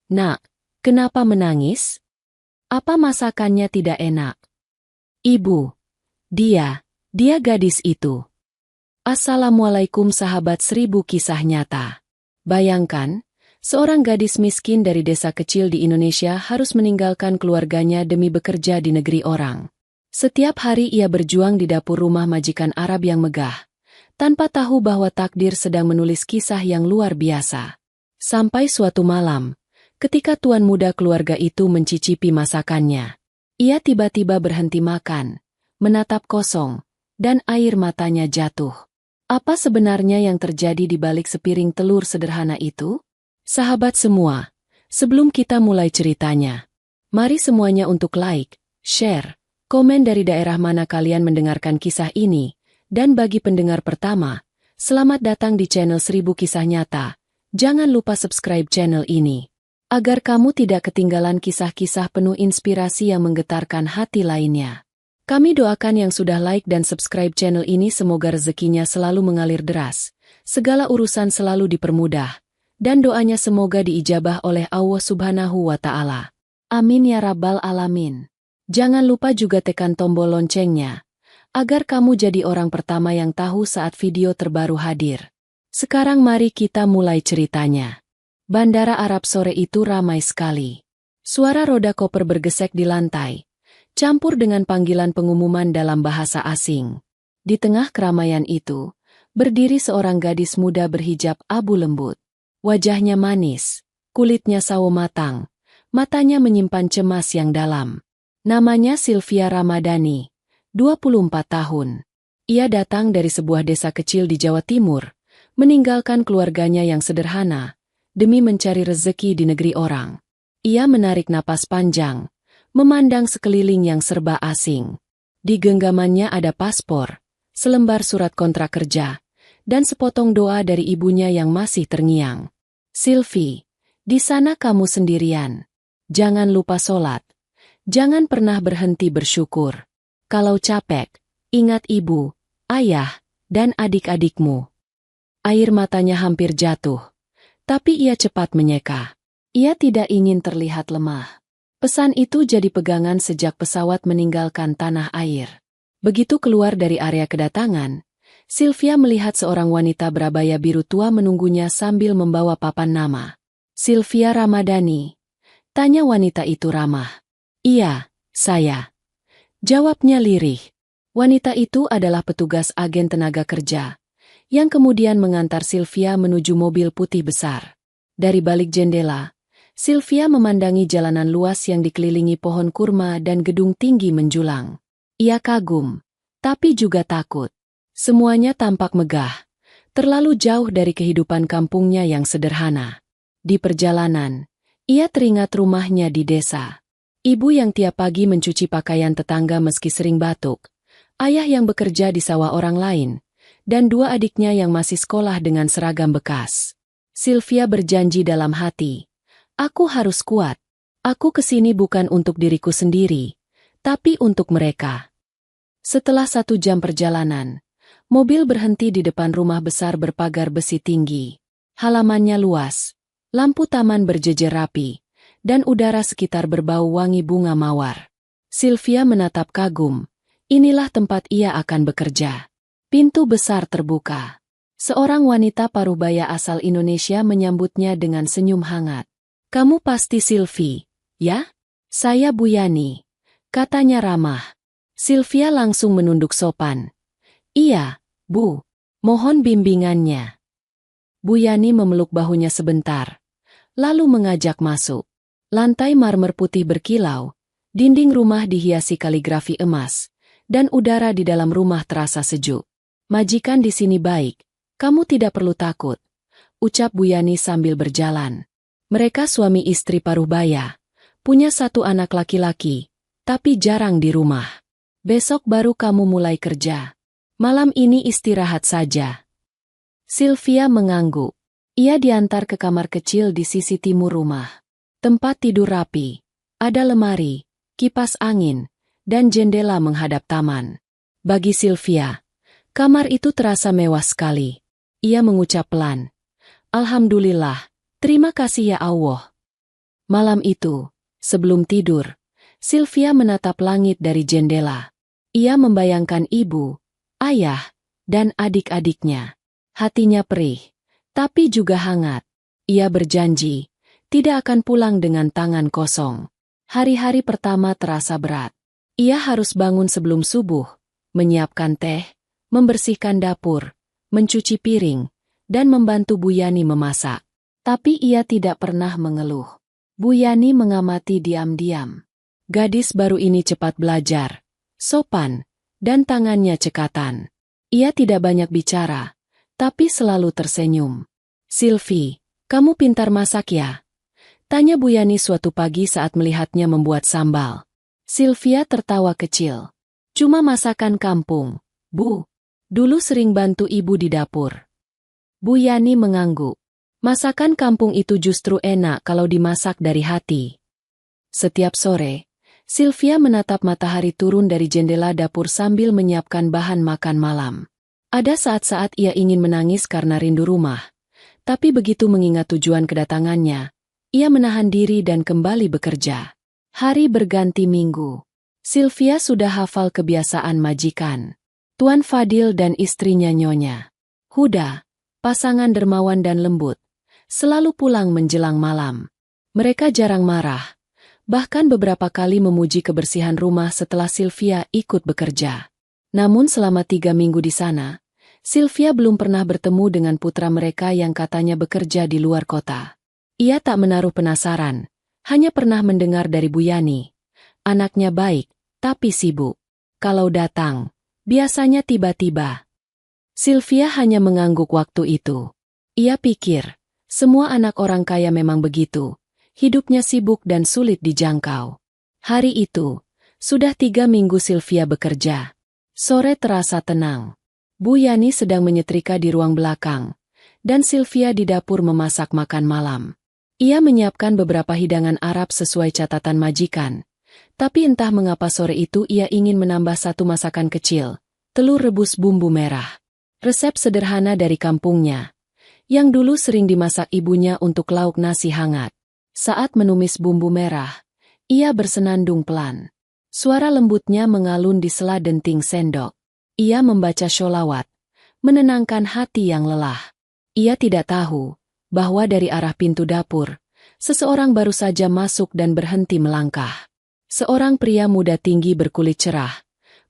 "Nak, kenapa menangis? Apa masakannya tidak enak?" "Ibu, dia gadis itu." Assalamualaikum sahabat 1000 kisah nyata. Bayangkan, seorang gadis miskin dari desa kecil di Indonesia harus meninggalkan keluarganya demi bekerja di negeri orang. Setiap hari ia berjuang di dapur rumah majikan Arab yang megah, tanpa tahu bahwa takdir sedang menulis kisah yang luar biasa. Sampai suatu malam, ketika tuan muda keluarga itu mencicipi masakannya, ia tiba-tiba berhenti makan, menatap kosong, dan air matanya jatuh. Apa sebenarnya yang terjadi di balik sepiring telur sederhana itu? Sahabat semua, sebelum kita mulai ceritanya, mari semuanya untuk like, share, komen dari daerah mana kalian mendengarkan kisah ini, dan bagi pendengar pertama, selamat datang di channel 1000 Kisah Nyata. Jangan lupa subscribe channel ini, agar kamu tidak ketinggalan kisah-kisah penuh inspirasi yang menggetarkan hati lainnya. Kami doakan yang sudah like dan subscribe channel ini semoga rezekinya selalu mengalir deras, segala urusan selalu dipermudah, dan doanya semoga diijabah oleh Allah Subhanahu wa Ta'ala. Amin ya Rabbal Alamin. Jangan lupa juga tekan tombol loncengnya, agar kamu jadi orang pertama yang tahu saat video terbaru hadir. Sekarang mari kita mulai ceritanya. Bandara Arab sore itu ramai sekali. Suara roda koper bergesek di lantai, campur dengan panggilan pengumuman dalam bahasa asing. Di tengah keramaian itu, berdiri seorang gadis muda berhijab abu lembut. Wajahnya manis, kulitnya sawo matang, matanya menyimpan cemas yang dalam. Namanya Sylvia Ramadhani, 24 tahun. Ia datang dari sebuah desa kecil di Jawa Timur, meninggalkan keluarganya yang sederhana, demi mencari rezeki di negeri orang. Ia menarik napas panjang, memandang sekeliling yang serba asing. Di genggamannya ada paspor, selembar surat kontrak kerja, dan sepotong doa dari ibunya yang masih terngiang. "Sylvie, di sana kamu sendirian. Jangan lupa sholat. Jangan pernah berhenti bersyukur. Kalau capek, ingat ibu, ayah, dan adik-adikmu." Air matanya hampir jatuh, tapi ia cepat menyeka. Ia tidak ingin terlihat lemah. Pesan itu jadi pegangan sejak pesawat meninggalkan tanah air. Begitu keluar dari area kedatangan, Sylvia melihat seorang wanita berabaya biru tua menunggunya sambil membawa papan nama. "Sylvia Ramadhani?" tanya wanita itu ramah. "Iya, saya," jawabnya lirih. Wanita itu adalah petugas agen tenaga kerja, yang kemudian mengantar Sylvia menuju mobil putih besar. Dari balik jendela, Sylvia memandangi jalanan luas yang dikelilingi pohon kurma dan gedung tinggi menjulang. Ia kagum, tapi juga takut. Semuanya tampak megah, terlalu jauh dari kehidupan kampungnya yang sederhana. Di perjalanan, ia teringat rumahnya di desa. Ibu yang tiap pagi mencuci pakaian tetangga meski sering batuk, ayah yang bekerja di sawah orang lain, dan dua adiknya yang masih sekolah dengan seragam bekas. Sylvia berjanji dalam hati, "Aku harus kuat. Aku kesini bukan untuk diriku sendiri, tapi untuk mereka." Setelah 1 jam perjalanan, mobil berhenti di depan rumah besar berpagar besi tinggi. Halamannya luas, lampu taman berjejer rapi, dan udara sekitar berbau wangi bunga mawar. Sylvia menatap kagum. Inilah tempat ia akan bekerja. Pintu besar terbuka. Seorang wanita parubaya asal Indonesia menyambutnya dengan senyum hangat. "Kamu pasti Sylvie, ya?" "Saya Bu Yani," katanya ramah. Sylvia langsung menunduk sopan. "Iya, Bu. Mohon bimbingannya." Bu Yani memeluk bahunya sebentar, lalu mengajak masuk. Lantai marmer putih berkilau, dinding rumah dihiasi kaligrafi emas, dan udara di dalam rumah terasa sejuk. "Majikan di sini baik, kamu tidak perlu takut," ucap Bu Yani sambil berjalan. Mereka suami istri parubaya, punya 1 anak laki-laki, tapi jarang di rumah. "Besok baru kamu mulai kerja. Malam ini istirahat saja." Sylvia mengangguk. Ia diantar ke kamar kecil di sisi timur rumah. Tempat tidur rapi, ada lemari, kipas angin, dan jendela menghadap taman. Bagi Sylvia, kamar itu terasa mewah sekali. Ia mengucap pelan, "Alhamdulillah, terima kasih ya Allah." Malam itu, sebelum tidur, Sylvia menatap langit dari jendela. Ia membayangkan ibu, ayah, dan adik-adiknya. Hatinya perih, tapi juga hangat. Ia berjanji, tidak akan pulang dengan tangan kosong. Hari-hari pertama terasa berat. Ia harus bangun sebelum subuh, menyiapkan teh, membersihkan dapur, mencuci piring, dan membantu Bu Yani memasak. Tapi ia tidak pernah mengeluh. Bu Yani mengamati diam-diam. Gadis baru ini cepat belajar, sopan, dan tangannya cekatan. Ia tidak banyak bicara, tapi selalu tersenyum. "Sylvie, kamu pintar masak ya?" tanya Bu Yani suatu pagi saat melihatnya membuat sambal. Sylvia tertawa kecil. "Cuma masakan kampung, Bu. Dulu sering bantu ibu di dapur." Bu Yani mengangguk. Masakan kampung itu justru enak kalau dimasak dari hati. Setiap sore, Sylvia menatap matahari turun dari jendela dapur sambil menyiapkan bahan makan malam. Ada saat-saat ia ingin menangis karena rindu rumah. Tapi begitu mengingat tujuan kedatangannya, ia menahan diri dan kembali bekerja. Hari berganti minggu. Sylvia sudah hafal kebiasaan majikan. Tuan Fadil dan istrinya Nyonya Huda, pasangan dermawan dan lembut, selalu pulang menjelang malam. Mereka jarang marah. Bahkan beberapa kali memuji kebersihan rumah setelah Sylvia ikut bekerja. Namun selama 3 minggu di sana, Sylvia belum pernah bertemu dengan putra mereka yang katanya bekerja di luar kota. Ia tak menaruh penasaran, hanya pernah mendengar dari Bu Yani. Anaknya baik, tapi sibuk. Kalau datang, biasanya tiba-tiba. Sylvia hanya mengangguk waktu itu. Ia pikir, semua anak orang kaya memang begitu. Hidupnya sibuk dan sulit dijangkau. Hari itu, sudah 3 minggu Sylvia bekerja. Sore terasa tenang. Bu Yani sedang menyetrika di ruang belakang, dan Sylvia di dapur memasak makan malam. Ia menyiapkan beberapa hidangan Arab sesuai catatan majikan. Tapi entah mengapa sore itu ia ingin menambah satu masakan kecil, telur rebus bumbu merah. Resep sederhana dari kampungnya, yang dulu sering dimasak ibunya untuk lauk nasi hangat. Saat menumis bumbu merah, ia bersenandung pelan. Suara lembutnya mengalun di sela denting sendok. Ia membaca sholawat, menenangkan hati yang lelah. Ia tidak tahu bahwa dari arah pintu dapur, seseorang baru saja masuk dan berhenti melangkah. Seorang pria muda tinggi berkulit cerah,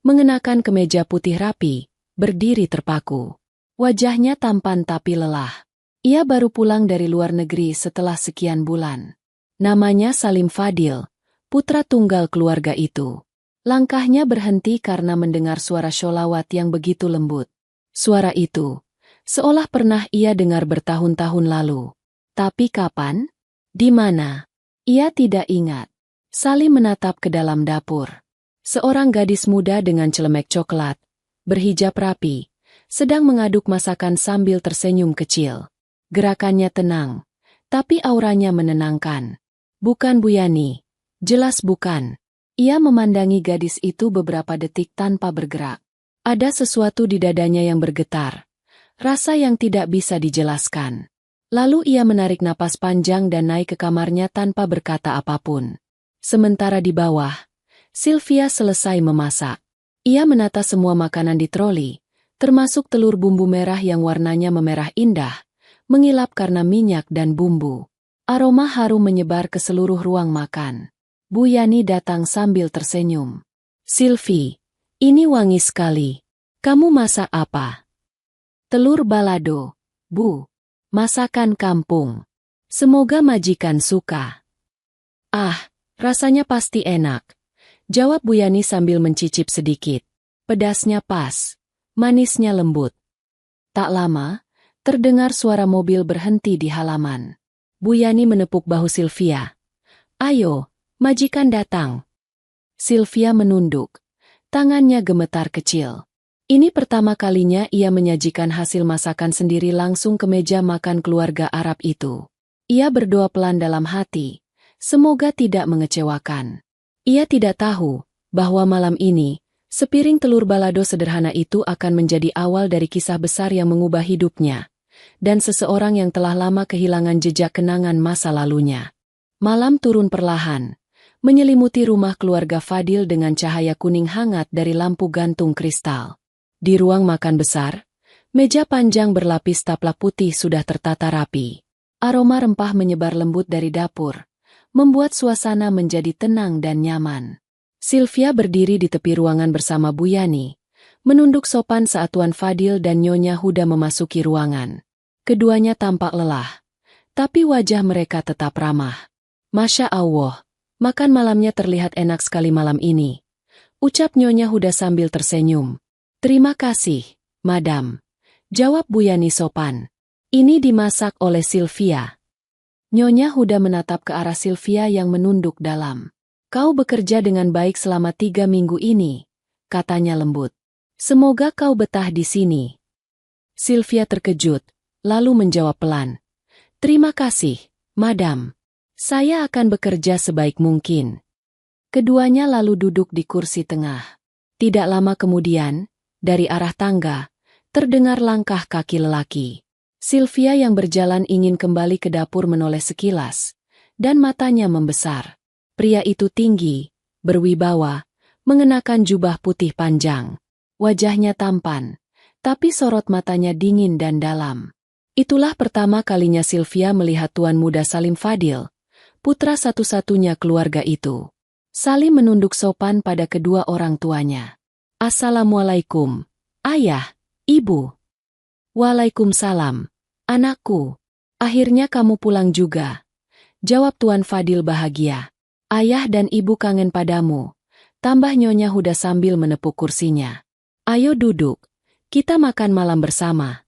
mengenakan kemeja putih rapi, berdiri terpaku. Wajahnya tampan tapi lelah. Ia baru pulang dari luar negeri setelah sekian bulan. Namanya Salim Fadil, putra tunggal keluarga itu. Langkahnya berhenti karena mendengar suara sholawat yang begitu lembut. Suara itu, seolah pernah ia dengar bertahun-tahun lalu. Tapi kapan? Di mana? Ia tidak ingat. Salim menatap ke dalam dapur. Seorang gadis muda dengan celemek coklat, berhijab rapi, sedang mengaduk masakan sambil tersenyum kecil. Gerakannya tenang, tapi auranya menenangkan. Bukan Bu Yani. Jelas bukan. Ia memandangi gadis itu beberapa detik tanpa bergerak. Ada sesuatu di dadanya yang bergetar. Rasa yang tidak bisa dijelaskan. Lalu ia menarik napas panjang dan naik ke kamarnya tanpa berkata apapun. Sementara di bawah, Sylvia selesai memasak. Ia menata semua makanan di troli, termasuk telur bumbu merah yang warnanya memerah indah, mengilap karena minyak dan bumbu. Aroma harum menyebar ke seluruh ruang makan. Bu Yani datang sambil tersenyum. "Sylvie, ini wangi sekali. Kamu masak apa?" "Telur balado, Bu. Masakan kampung. Semoga majikan suka." "Ah, rasanya pasti enak," jawab Bu Yani sambil mencicip sedikit. Pedasnya pas, manisnya lembut. Tak lama, terdengar suara mobil berhenti di halaman. Bu Yani menepuk bahu Sylvia. "Ayo, majikan datang." Sylvia menunduk. Tangannya gemetar kecil. Ini pertama kalinya ia menyajikan hasil masakan sendiri langsung ke meja makan keluarga Arab itu. Ia berdoa pelan dalam hati, semoga tidak mengecewakan. Ia tidak tahu bahwa malam ini, sepiring telur balado sederhana itu akan menjadi awal dari kisah besar yang mengubah hidupnya. Dan seseorang yang telah lama kehilangan jejak kenangan masa lalunya. Malam turun perlahan, menyelimuti rumah keluarga Fadil dengan cahaya kuning hangat dari lampu gantung kristal. Di ruang makan besar, meja panjang berlapis taplak putih sudah tertata rapi. Aroma rempah menyebar lembut dari dapur, membuat suasana menjadi tenang dan nyaman. Sylvia berdiri di tepi ruangan bersama Bu Yani, menunduk sopan saat Tuan Fadil dan Nyonya Huda memasuki ruangan. Keduanya tampak lelah, tapi wajah mereka tetap ramah. Masya Allah, makan malamnya terlihat enak sekali malam ini, ucap Nyonya Huda sambil tersenyum. Terima kasih, Madam, jawab Bu Yani sopan. Ini dimasak oleh Sylvia. Nyonya Huda menatap ke arah Sylvia yang menunduk dalam. Kau bekerja dengan baik selama 3 minggu ini, katanya lembut. Semoga kau betah di sini. Sylvia terkejut, lalu menjawab pelan. Terima kasih, Madam. Saya akan bekerja sebaik mungkin. Keduanya lalu duduk di kursi tengah. Tidak lama kemudian, dari arah tangga, terdengar langkah kaki lelaki. Sylvia yang berjalan ingin kembali ke dapur menoleh sekilas, dan matanya membesar. Pria itu tinggi, berwibawa, mengenakan jubah putih panjang. Wajahnya tampan, tapi sorot matanya dingin dan dalam. Itulah pertama kalinya Sylvia melihat Tuan Muda Salim Fadil, putra satu-satunya keluarga itu. Salim menunduk sopan pada kedua orang tuanya. Assalamualaikum, Ayah, Ibu. Waalaikumsalam, anakku. Akhirnya kamu pulang juga, jawab Tuan Fadil bahagia. Ayah dan Ibu kangen padamu, tambah Nyonya Huda sambil menepuk kursinya. Ayo duduk, kita makan malam bersama.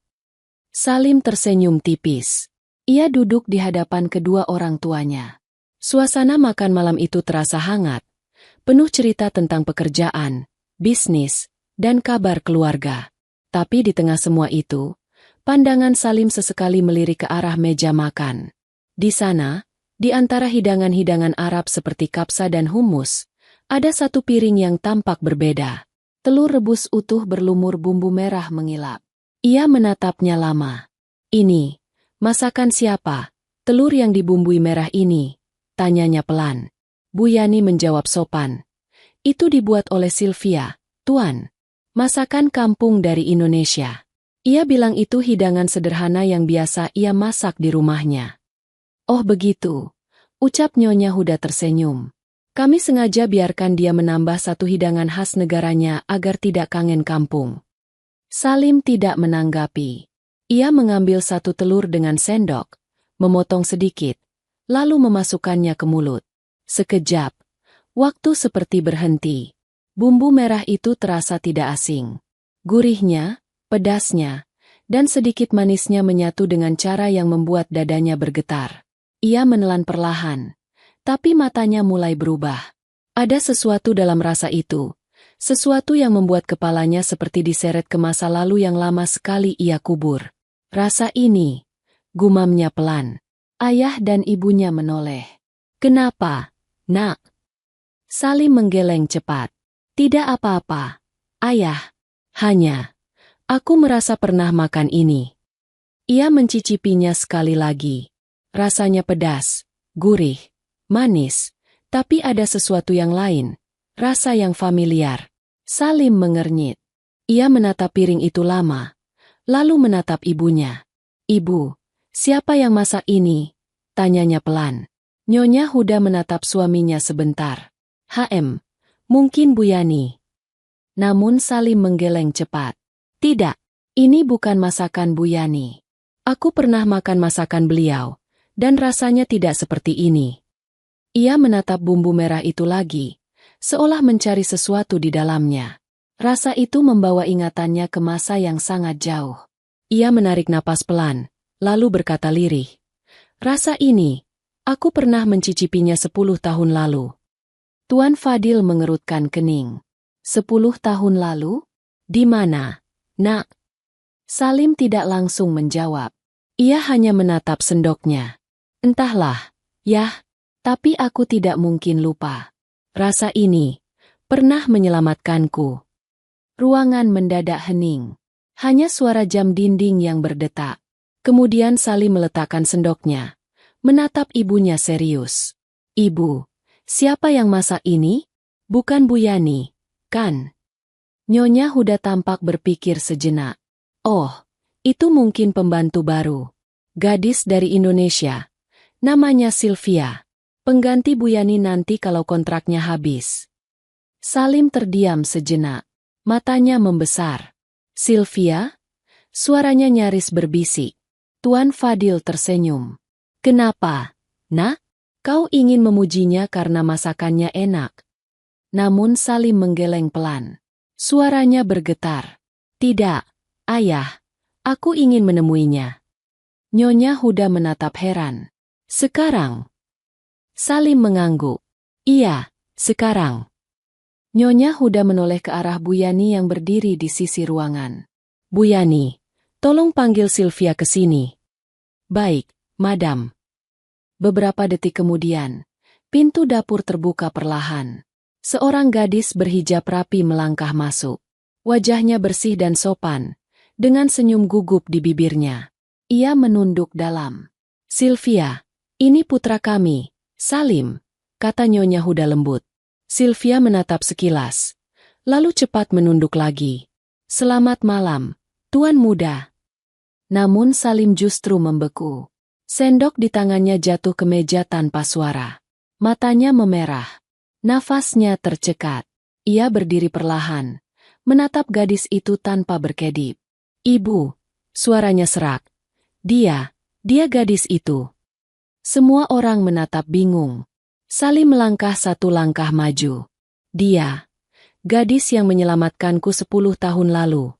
Salim tersenyum tipis. Ia duduk di hadapan kedua orang tuanya. Suasana makan malam itu terasa hangat, penuh cerita tentang pekerjaan, bisnis, dan kabar keluarga. Tapi di tengah semua itu, pandangan Salim sesekali melirik ke arah meja makan. Di sana, di antara hidangan-hidangan Arab seperti kapsa dan hummus, ada satu piring yang tampak berbeda. Telur rebus utuh berlumur bumbu merah mengilap. Ia menatapnya lama. Ini, masakan siapa? Telur yang dibumbui merah ini? Tanyanya pelan. Bu Yani menjawab sopan. Itu dibuat oleh Sylvia, Tuan. Masakan kampung dari Indonesia. Ia bilang itu hidangan sederhana yang biasa ia masak di rumahnya. Oh begitu, ucap Nyonya Huda tersenyum. Kami sengaja biarkan dia menambah satu hidangan khas negaranya agar tidak kangen kampung. Salim tidak menanggapi. Ia mengambil satu telur dengan sendok, memotong sedikit, lalu memasukkannya ke mulut. Sekejap, waktu seperti berhenti. Bumbu merah itu terasa tidak asing. Gurihnya, pedasnya, dan sedikit manisnya menyatu dengan cara yang membuat dadanya bergetar. Ia menelan perlahan, tapi matanya mulai berubah. Ada sesuatu dalam rasa itu, sesuatu yang membuat kepalanya seperti diseret ke masa lalu yang lama sekali ia kubur. Rasa ini, gumamnya pelan. Ayah dan ibunya menoleh. Kenapa, Nak? Salim menggeleng cepat. Tidak apa-apa, Ayah. Hanya, aku merasa pernah makan ini. Ia mencicipinya sekali lagi. Rasanya pedas, gurih, manis, tapi ada sesuatu yang lain. Rasa yang familiar. Salim mengernyit. Ia menatap piring itu lama, lalu menatap ibunya. Ibu, siapa yang masak ini? Tanyanya pelan. Nyonya Huda menatap suaminya sebentar. Mungkin Bu Yani. Namun Salim menggeleng cepat. Tidak, ini bukan masakan Bu Yani. Aku pernah makan masakan beliau, dan rasanya tidak seperti ini. Ia menatap bumbu merah itu lagi, seolah mencari sesuatu di dalamnya. Rasa itu membawa ingatannya ke masa yang sangat jauh. Ia menarik napas pelan, lalu berkata lirih. Rasa ini, aku pernah mencicipinya 10 tahun lalu. Tuan Fadil mengerutkan kening. 10 tahun lalu? Di mana, Nak? Salim tidak langsung menjawab. Ia hanya menatap sendoknya. Entahlah, Yah, tapi aku tidak mungkin lupa. Rasa ini pernah menyelamatkanku. Ruangan mendadak hening. Hanya suara jam dinding yang berdetak. Kemudian Salim meletakkan sendoknya, menatap ibunya serius. Ibu, siapa yang masak ini? Bukan Bu Yani, kan? Nyonya Huda tampak berpikir sejenak. Oh, itu mungkin pembantu baru. Gadis dari Indonesia. Namanya Sylvia. Pengganti Bu Yani nanti kalau kontraknya habis. Salim terdiam sejenak. Matanya membesar. Sylvia? Suaranya nyaris berbisik. Tuan Fadil tersenyum. Kenapa? Nak? Kau ingin memujinya karena masakannya enak. Namun Salim menggeleng pelan. Suaranya bergetar. Tidak, ayah. Aku ingin menemuinya. Nyonya Huda menatap heran. Sekarang? Salim mengangguk. Iya, sekarang. Nyonya Huda menoleh ke arah Bu Yani yang berdiri di sisi ruangan. Bu Yani, tolong panggil Sylvia ke sini. Baik, Madam. Beberapa detik kemudian, pintu dapur terbuka perlahan. Seorang gadis berhijab rapi melangkah masuk. Wajahnya bersih dan sopan, dengan senyum gugup di bibirnya. Ia menunduk dalam. Sylvia, ini putra kami, Salim, kata Nyonya Huda lembut. Sylvia menatap sekilas, lalu cepat menunduk lagi. Selamat malam, Tuan Muda. Namun Salim justru membeku. Sendok di tangannya jatuh ke meja tanpa suara. Matanya memerah. Nafasnya tercekat. Ia berdiri perlahan, menatap gadis itu tanpa berkedip. Ibu, suaranya serak. Dia gadis itu. Semua orang menatap bingung. Salim melangkah satu langkah maju. Dia, gadis yang menyelamatkanku 10 tahun lalu.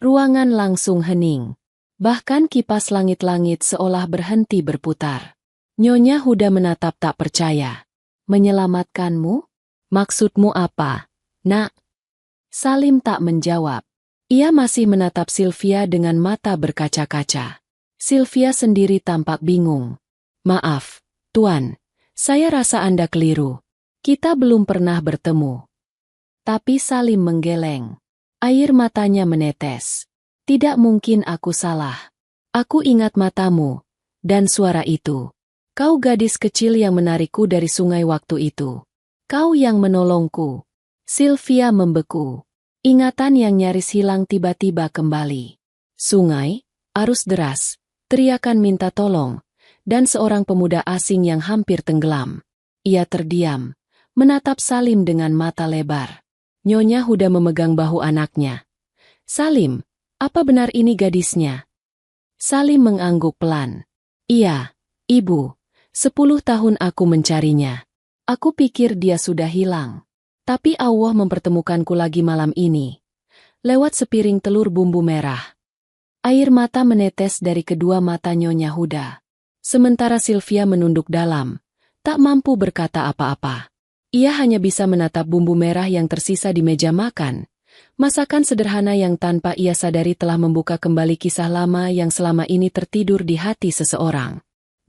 Ruangan langsung hening. Bahkan kipas langit-langit seolah berhenti berputar. Nyonya Huda menatap tak percaya. Menyelamatkanmu? Maksudmu apa, Nak? Salim tak menjawab. Ia masih menatap Sylvia dengan mata berkaca-kaca. Sylvia sendiri tampak bingung. Maaf, Tuan, saya rasa Anda keliru. Kita belum pernah bertemu. Tapi Salim menggeleng. Air matanya menetes. Tidak mungkin aku salah. Aku ingat matamu, dan suara itu. Kau gadis kecil yang menarikku dari sungai waktu itu. Kau yang menolongku. Sylvia membeku. Ingatan yang nyaris hilang tiba-tiba kembali. Sungai, arus deras, teriakan minta tolong, dan seorang pemuda asing yang hampir tenggelam. Ia terdiam, menatap Salim dengan mata lebar. Nyonya Huda memegang bahu anaknya. Salim, apa benar ini gadisnya? Salim mengangguk pelan. Iya, Ibu. 10 tahun aku mencarinya. Aku pikir dia sudah hilang. Tapi Allah mempertemukanku lagi malam ini. Lewat sepiring telur bumbu merah. Air mata menetes dari kedua mata Nyonya Huda. Sementara Sylvia menunduk dalam, tak mampu berkata apa-apa. Ia hanya bisa menatap bumbu merah yang tersisa di meja makan. Masakan sederhana yang tanpa ia sadari telah membuka kembali kisah lama yang selama ini tertidur di hati seseorang.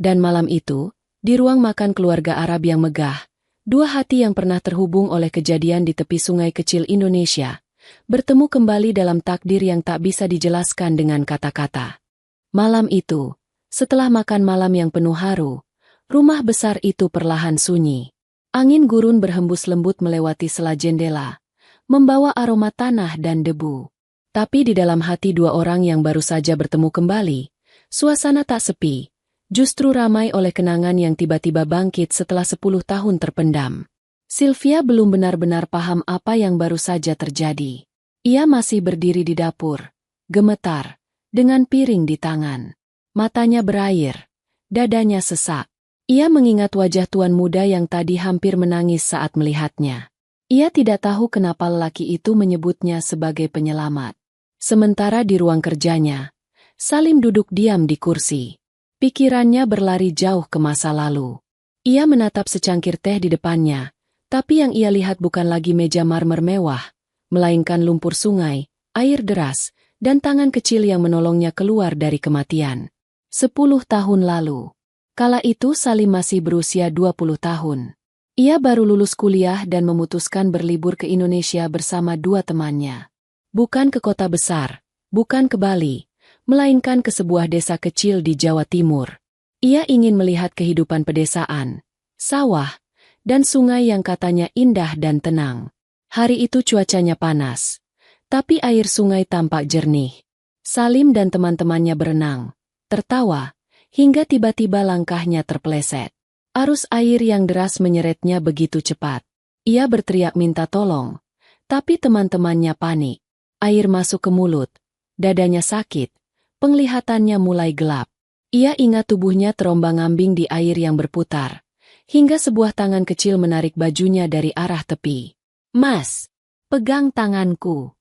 Dan malam itu, di ruang makan keluarga Arab yang megah, dua hati yang pernah terhubung oleh kejadian di tepi sungai kecil Indonesia, bertemu kembali dalam takdir yang tak bisa dijelaskan dengan kata-kata. Malam itu, setelah makan malam yang penuh haru, rumah besar itu perlahan sunyi. Angin gurun berhembus lembut melewati sela jendela, membawa aroma tanah dan debu. Tapi di dalam hati dua orang yang baru saja bertemu kembali, suasana tak sepi. Justru ramai oleh kenangan yang tiba-tiba bangkit setelah 10 tahun terpendam. Sylvia belum benar-benar paham apa yang baru saja terjadi. Ia masih berdiri di dapur, gemetar, dengan piring di tangan. Matanya berair, dadanya sesak. Ia mengingat wajah tuan muda yang tadi hampir menangis saat melihatnya. Ia tidak tahu kenapa lelaki itu menyebutnya sebagai penyelamat. Sementara di ruang kerjanya, Salim duduk diam di kursi. Pikirannya berlari jauh ke masa lalu. Ia menatap secangkir teh di depannya, tapi yang ia lihat bukan lagi meja marmer mewah, melainkan lumpur sungai, air deras, dan tangan kecil yang menolongnya keluar dari kematian. 10 tahun lalu. Kala itu Salim masih berusia 20 tahun. Ia baru lulus kuliah dan memutuskan berlibur ke Indonesia bersama dua temannya. Bukan ke kota besar, bukan ke Bali, melainkan ke sebuah desa kecil di Jawa Timur. Ia ingin melihat kehidupan pedesaan, sawah, dan sungai yang katanya indah dan tenang. Hari itu cuacanya panas, tapi air sungai tampak jernih. Salim dan teman-temannya berenang, tertawa, hingga tiba-tiba langkahnya terpeleset. Arus air yang deras menyeretnya begitu cepat. Ia berteriak minta tolong, tapi teman-temannya panik. Air masuk ke mulut, dadanya sakit, penglihatannya mulai gelap. Ia ingat tubuhnya terombang-ambing di air yang berputar, hingga sebuah tangan kecil menarik bajunya dari arah tepi. "Mas, pegang tanganku."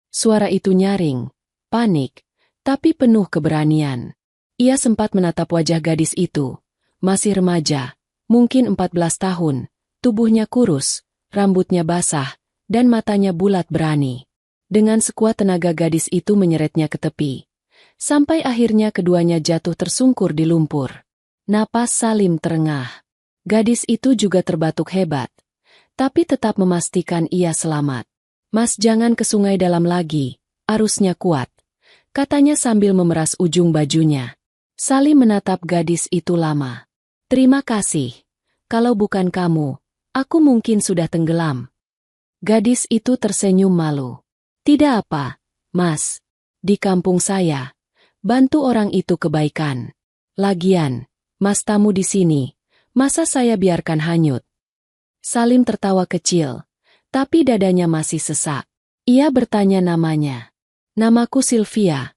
Suara itu nyaring, panik, tapi penuh keberanian. Ia sempat menatap wajah gadis itu, masih remaja, mungkin 14 tahun, tubuhnya kurus, rambutnya basah, dan matanya bulat berani. Dengan sekuat tenaga gadis itu menyeretnya ke tepi, sampai akhirnya keduanya jatuh tersungkur di lumpur. Napas Salim terengah. Gadis itu juga terbatuk hebat, tapi tetap memastikan ia selamat. "Mas, jangan ke sungai dalam lagi, arusnya kuat," katanya sambil memeras ujung bajunya. Salim menatap gadis itu lama. "Terima kasih. Kalau bukan kamu, aku mungkin sudah tenggelam." Gadis itu tersenyum malu. "Tidak apa, Mas. Di kampung saya, bantu orang itu kebaikan. Lagian, Mas tamu di sini, masa saya biarkan hanyut?" Salim tertawa kecil, tapi dadanya masih sesak. Ia bertanya namanya. "Namaku Sylvia,"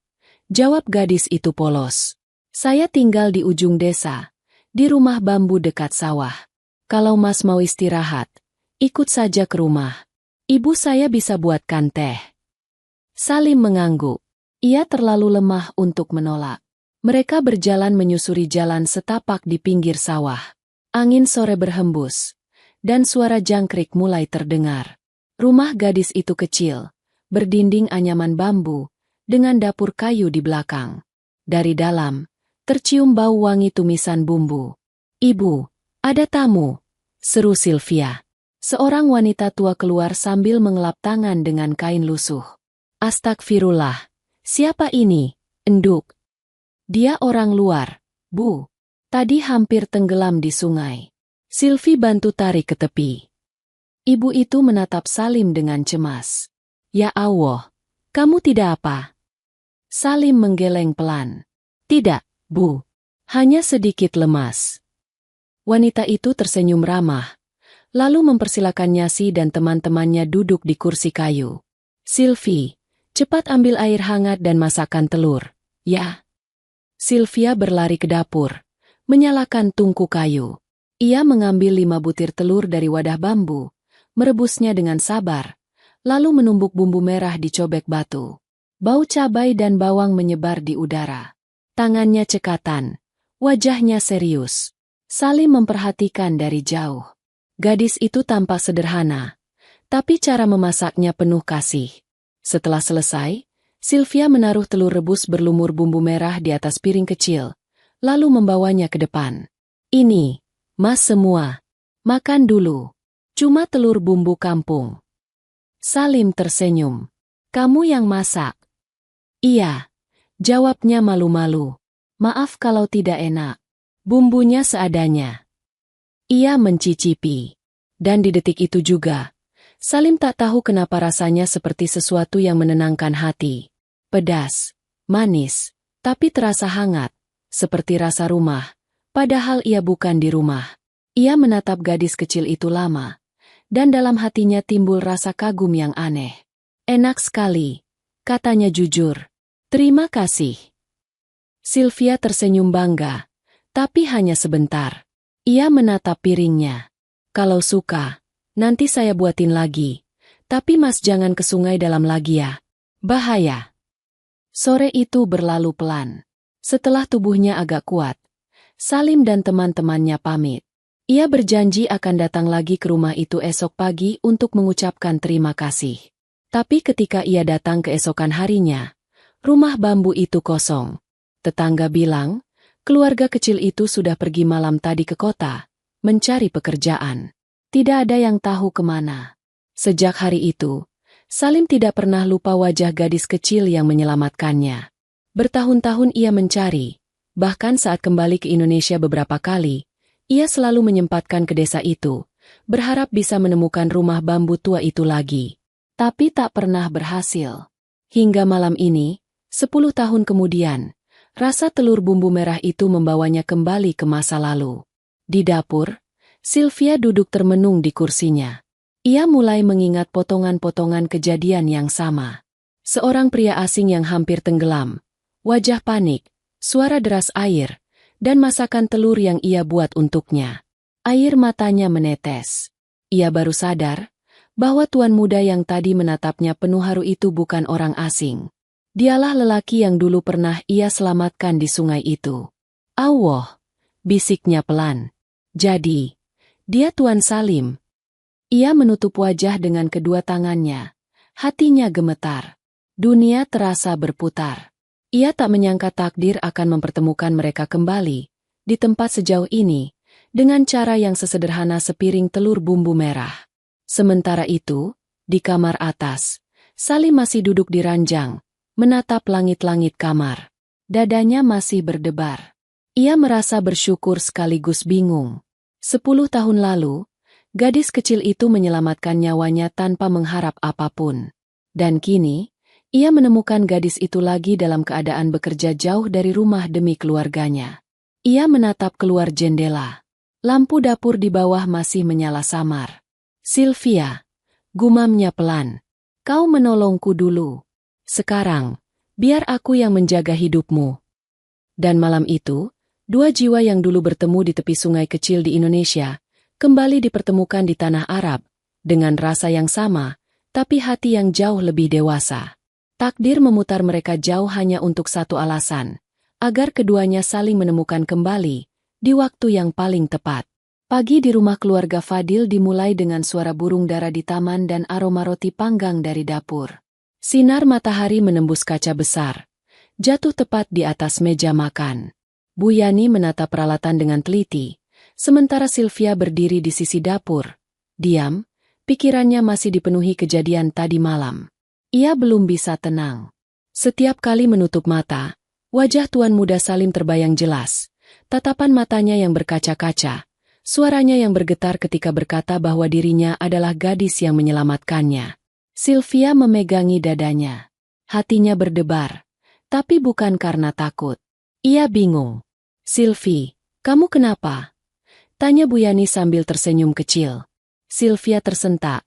jawab gadis itu polos. "Saya tinggal di ujung desa, di rumah bambu dekat sawah. Kalau Mas mau istirahat, ikut saja ke rumah. Ibu saya bisa buatkan teh." Salim mengangguk. Ia terlalu lemah untuk menolak. Mereka berjalan menyusuri jalan setapak di pinggir sawah. Angin sore berhembus, dan suara jangkrik mulai terdengar. Rumah gadis itu kecil, berdinding anyaman bambu, dengan dapur kayu di belakang. Dari dalam, tercium bau wangi tumisan bumbu. "Ibu, ada tamu," seru Sylvia. Seorang wanita tua keluar sambil mengelap tangan dengan kain lusuh. "Astagfirullah, siapa ini, enduk?" "Dia orang luar, Bu. Tadi hampir tenggelam di sungai." Sylvie bantu tarik ke tepi. Ibu itu menatap Salim dengan cemas. "Ya Allah, kamu tidak apa?" Salim menggeleng pelan. "Tidak, Bu. Hanya sedikit lemas." Wanita itu tersenyum ramah, lalu mempersilakan Nyasi dan teman-temannya duduk di kursi kayu. "Sylvie, cepat ambil air hangat dan masakkan telur, ya." Sylvia berlari ke dapur, menyalakan tungku kayu. Ia mengambil 5 butir telur dari wadah bambu, merebusnya dengan sabar, lalu menumbuk bumbu merah di cobek batu. Bau cabai dan bawang menyebar di udara. Tangannya cekatan, wajahnya serius. Salim memperhatikan dari jauh. Gadis itu tampak sederhana, tapi cara memasaknya penuh kasih. Setelah selesai, Sylvia menaruh telur rebus berlumur bumbu merah di atas piring kecil, lalu membawanya ke depan. "Ini, Mas semua. Makan dulu. Cuma telur bumbu kampung." Salim tersenyum. "Kamu yang masak?" "Iya," jawabnya malu-malu. "Maaf kalau tidak enak. Bumbunya seadanya." Ia mencicipi. Dan di detik itu juga, Salim tak tahu kenapa rasanya seperti sesuatu yang menenangkan hati. Pedas, manis, tapi terasa hangat, seperti rasa rumah, padahal ia bukan di rumah. Ia menatap gadis kecil itu lama, dan dalam hatinya timbul rasa kagum yang aneh. "Enak sekali," katanya jujur. "Terima kasih." Sylvia tersenyum bangga, tapi hanya sebentar. Ia menatap piringnya. "Kalau suka, nanti saya buatin lagi. Tapi Mas jangan ke sungai dalam lagi ya. Bahaya." Sore itu berlalu pelan. Setelah tubuhnya agak kuat, Salim dan teman-temannya pamit. Ia berjanji akan datang lagi ke rumah itu esok pagi untuk mengucapkan terima kasih. Tapi ketika ia datang keesokan harinya, rumah bambu itu kosong. Tetangga bilang, keluarga kecil itu sudah pergi malam tadi ke kota, mencari pekerjaan. Tidak ada yang tahu kemana. Sejak hari itu, Salim tidak pernah lupa wajah gadis kecil yang menyelamatkannya. Bertahun-tahun ia mencari, bahkan saat kembali ke Indonesia beberapa kali, Ia selalu menyempatkan ke desa itu, berharap bisa menemukan rumah bambu tua itu lagi. Tapi tak pernah berhasil. Hingga malam ini, 10 tahun kemudian, rasa telur bumbu merah itu membawanya kembali ke masa lalu. Di dapur, Sylvia duduk termenung di kursinya. Ia mulai mengingat potongan-potongan kejadian yang sama. Seorang pria asing yang hampir tenggelam, wajah panik, suara deras air, dan masakan telur yang ia buat untuknya. Air matanya menetes. Ia baru sadar bahwa tuan muda yang tadi menatapnya penuh haru itu bukan orang asing. Dialah lelaki yang dulu pernah ia selamatkan di sungai itu. "Allah," bisiknya pelan. "Jadi, dia Tuan Salim." Ia menutup wajah dengan kedua tangannya. Hatinya gemetar. Dunia terasa berputar. Ia tak menyangka takdir akan mempertemukan mereka kembali, di tempat sejauh ini, dengan cara yang sesederhana sepiring telur bumbu merah. Sementara itu, di kamar atas, Salim masih duduk di ranjang, menatap langit-langit kamar. Dadanya masih berdebar. Ia merasa bersyukur sekaligus bingung. 10 tahun lalu, gadis kecil itu menyelamatkan nyawanya tanpa mengharap apapun. Dan kini, ia menemukan gadis itu lagi dalam keadaan bekerja jauh dari rumah demi keluarganya. Ia menatap keluar jendela. Lampu dapur di bawah masih menyala samar. "Sylvia," gumamnya pelan. "Kau menolongku dulu. Sekarang, biar aku yang menjaga hidupmu." Dan malam itu, dua jiwa yang dulu bertemu di tepi sungai kecil di Indonesia, kembali dipertemukan di tanah Arab, dengan rasa yang sama, tapi hati yang jauh lebih dewasa. Takdir memutar mereka jauh hanya untuk satu alasan, agar keduanya saling menemukan kembali, di waktu yang paling tepat. Pagi di rumah keluarga Fadil dimulai dengan suara burung dara di taman dan aroma roti panggang dari dapur. Sinar matahari menembus kaca besar, jatuh tepat di atas meja makan. Bu Yani menatap peralatan dengan teliti, sementara Sylvia berdiri di sisi dapur. Diam, pikirannya masih dipenuhi kejadian tadi malam. Ia belum bisa tenang. Setiap kali menutup mata, wajah tuan muda Salim terbayang jelas. Tatapan matanya yang berkaca-kaca, suaranya yang bergetar ketika berkata bahwa dirinya adalah gadis yang menyelamatkannya. Sylvia memegangi dadanya. Hatinya berdebar, tapi bukan karena takut. Ia bingung. "Sylvie, kamu kenapa?" tanya Bu Yani sambil tersenyum kecil. Sylvia tersentak,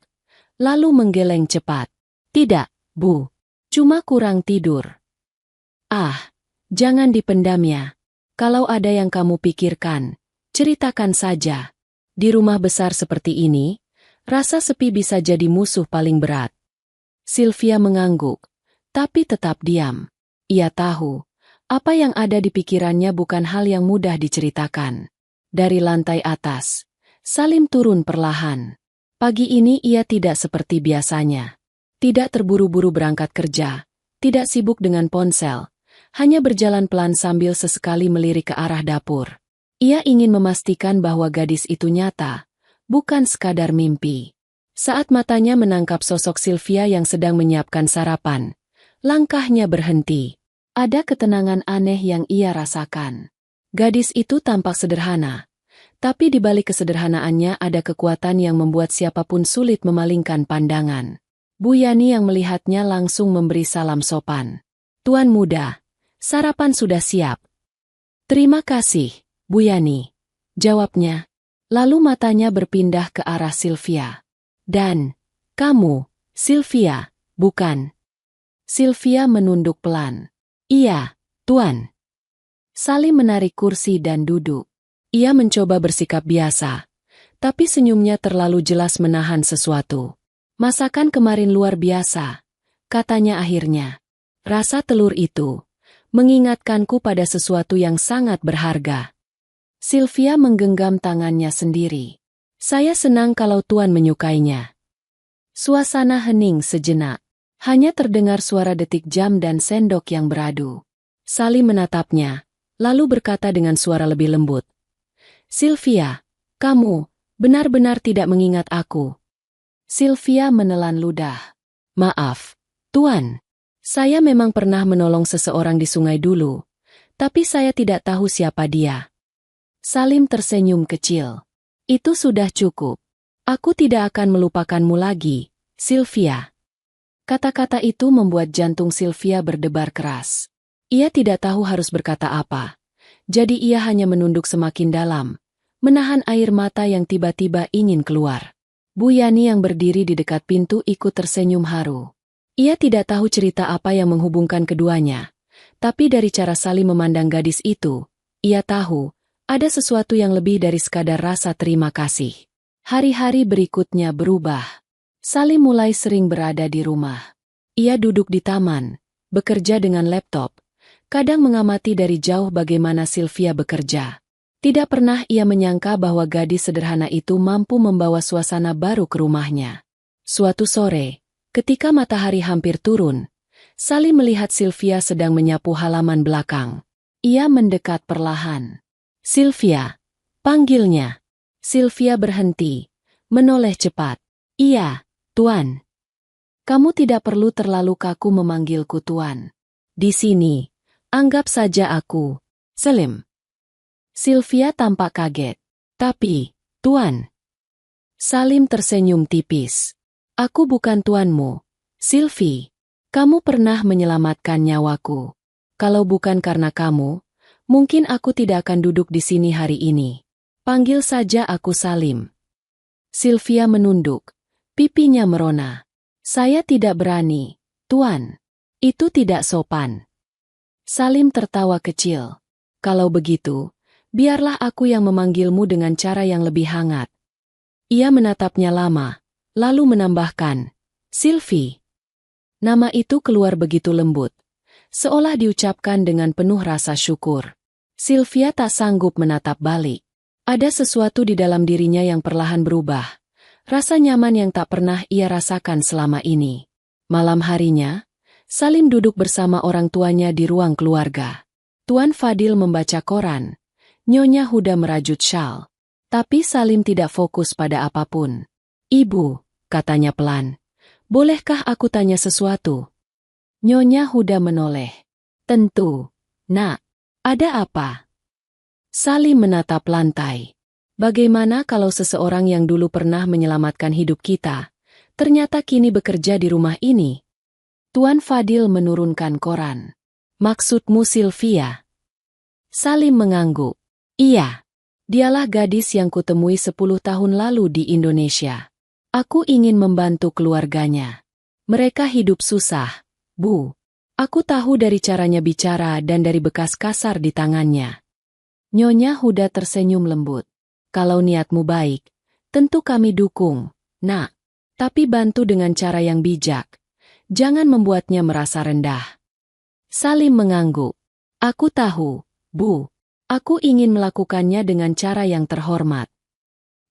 lalu menggeleng cepat. "Tidak, Bu. Cuma kurang tidur." "Ah, jangan dipendam ya. Kalau ada yang kamu pikirkan, ceritakan saja." Di rumah besar seperti ini, rasa sepi bisa jadi musuh paling berat. Sylvia mengangguk, tapi tetap diam. Ia tahu, apa yang ada di pikirannya bukan hal yang mudah diceritakan. Dari lantai atas, Salim turun perlahan. Pagi ini ia tidak seperti biasanya. Tidak terburu-buru berangkat kerja, tidak sibuk dengan ponsel, hanya berjalan pelan sambil sesekali melirik ke arah dapur. Ia ingin memastikan bahwa gadis itu nyata, bukan sekadar mimpi. Saat matanya menangkap sosok Sylvia yang sedang menyiapkan sarapan, langkahnya berhenti. Ada ketenangan aneh yang ia rasakan. Gadis itu tampak sederhana, tapi di balik kesederhanaannya ada kekuatan yang membuat siapapun sulit memalingkan pandangan. Bu Yani yang melihatnya langsung memberi salam sopan. "Tuan muda, sarapan sudah siap." "Terima kasih, Bu Yani," jawabnya. Lalu matanya berpindah ke arah Sylvia. "Dan, kamu, Sylvia, bukan?" Sylvia menunduk pelan. "Iya, Tuan." Salim menarik kursi dan duduk. Ia mencoba bersikap biasa, tapi senyumnya terlalu jelas menahan sesuatu. "Masakan kemarin luar biasa," katanya akhirnya. "Rasa telur itu mengingatkanku pada sesuatu yang sangat berharga." Sylvia menggenggam tangannya sendiri. "Saya senang kalau Tuan menyukainya." Suasana hening sejenak. Hanya terdengar suara detik jam dan sendok yang beradu. Salim menatapnya, lalu berkata dengan suara lebih lembut. "Sylvia, kamu benar-benar tidak mengingat aku." Sylvia menelan ludah. "Maaf, Tuan. Saya memang pernah menolong seseorang di sungai dulu, tapi saya tidak tahu siapa dia." Salim tersenyum kecil. Itu sudah cukup. Aku tidak akan melupakanmu lagi, Sylvia. Kata-kata itu membuat jantung Sylvia berdebar keras. Ia tidak tahu harus berkata apa. Jadi ia hanya menunduk semakin dalam, menahan air mata yang tiba-tiba ingin keluar. Bu Yani yang berdiri di dekat pintu ikut tersenyum haru. Ia tidak tahu cerita apa yang menghubungkan keduanya. Tapi dari cara Salim memandang gadis itu, ia tahu, ada sesuatu yang lebih dari sekadar rasa terima kasih. Hari-hari berikutnya berubah. Salim mulai sering berada di rumah. Ia duduk di taman, bekerja dengan laptop, kadang mengamati dari jauh bagaimana Sylvia bekerja. Tidak pernah ia menyangka bahwa gadis sederhana itu mampu membawa suasana baru ke rumahnya. Suatu sore, ketika matahari hampir turun, Salim melihat Sylvia sedang menyapu halaman belakang. Ia mendekat perlahan. Sylvia, panggilnya. Sylvia berhenti, menoleh cepat. Iya, Tuan. Kamu tidak perlu terlalu kaku memanggilku Tuan. Di sini, anggap saja aku, Salim. Sylvia tampak kaget. Tapi, Tuan. Salim tersenyum tipis. Aku bukan tuanmu, Sylvie. Kamu pernah menyelamatkan nyawaku. Kalau bukan karena kamu, mungkin aku tidak akan duduk di sini hari ini. Panggil saja aku Salim. Sylvia menunduk. Pipinya merona. Saya tidak berani, Tuan. Itu tidak sopan. Salim tertawa kecil. Kalau begitu, biarlah aku yang memanggilmu dengan cara yang lebih hangat. Ia menatapnya lama, lalu menambahkan, Sylvie. Nama itu keluar begitu lembut, seolah diucapkan dengan penuh rasa syukur. Sylvia tak sanggup menatap balik. Ada sesuatu di dalam dirinya yang perlahan berubah. Rasa nyaman yang tak pernah ia rasakan selama ini. Malam harinya, Salim duduk bersama orang tuanya di ruang keluarga. Tuan Fadil membaca koran. Nyonya Huda merajut syal. Tapi Salim tidak fokus pada apapun. Ibu, katanya pelan. Bolehkah aku tanya sesuatu? Nyonya Huda menoleh. Tentu. Nak, ada apa? Salim menatap lantai. Bagaimana kalau seseorang yang dulu pernah menyelamatkan hidup kita, ternyata kini bekerja di rumah ini? Tuan Fadil menurunkan koran. Maksudmu Sylvia? Salim mengangguk. Iya. Dialah gadis yang kutemui 10 tahun lalu di Indonesia. Aku ingin membantu keluarganya. Mereka hidup susah, Bu. Aku tahu dari caranya bicara dan dari bekas kasar di tangannya. Nyonya Huda tersenyum lembut. Kalau niatmu baik, tentu kami dukung, Nak. Tapi bantu dengan cara yang bijak. Jangan membuatnya merasa rendah. Salim mengangguk. Aku tahu, Bu. Aku ingin melakukannya dengan cara yang terhormat.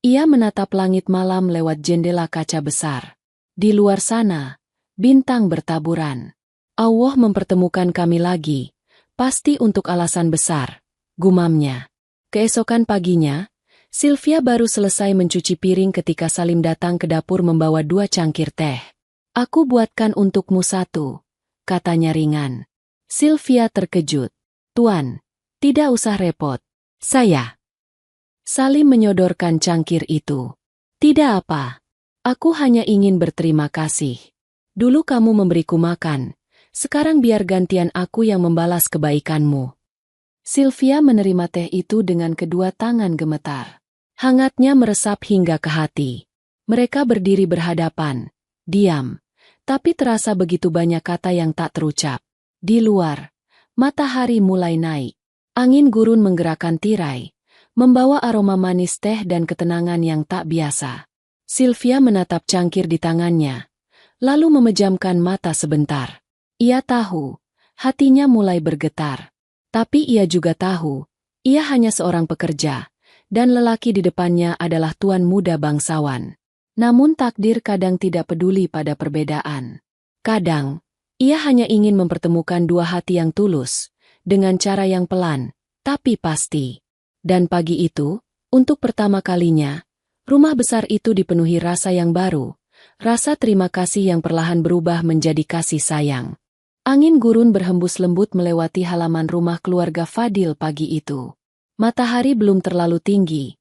Ia menatap langit malam lewat jendela kaca besar. Di luar sana, bintang bertaburan. Allah mempertemukan kami lagi, pasti untuk alasan besar. Gumamnya. Keesokan paginya, Sylvia baru selesai mencuci piring ketika Salim datang ke dapur membawa 2 cangkir teh. Aku buatkan untukmu 1, katanya ringan. Sylvia terkejut. Tuan, tidak usah repot. Saya. Salim menyodorkan cangkir itu. Tidak apa. Aku hanya ingin berterima kasih. Dulu kamu memberiku makan, sekarang biar gantian aku yang membalas kebaikanmu. Sylvia menerima teh itu dengan kedua tangan gemetar. Hangatnya meresap hingga ke hati. Mereka berdiri berhadapan, diam, tapi terasa begitu banyak kata yang tak terucap. Di luar, matahari mulai naik. Angin gurun menggerakkan tirai, membawa aroma manis teh dan ketenangan yang tak biasa. Sylvia menatap cangkir di tangannya, lalu memejamkan mata sebentar. Ia tahu, hatinya mulai bergetar. Tapi ia juga tahu, ia hanya seorang pekerja, dan lelaki di depannya adalah tuan muda bangsawan. Namun takdir kadang tidak peduli pada perbedaan. Kadang, ia hanya ingin mempertemukan dua hati yang tulus, dengan cara yang pelan, tapi pasti. Dan pagi itu, untuk pertama kalinya, rumah besar itu dipenuhi rasa yang baru, rasa terima kasih yang perlahan berubah menjadi kasih sayang. Angin gurun berhembus lembut melewati halaman rumah keluarga Fadil pagi itu. Matahari belum terlalu tinggi,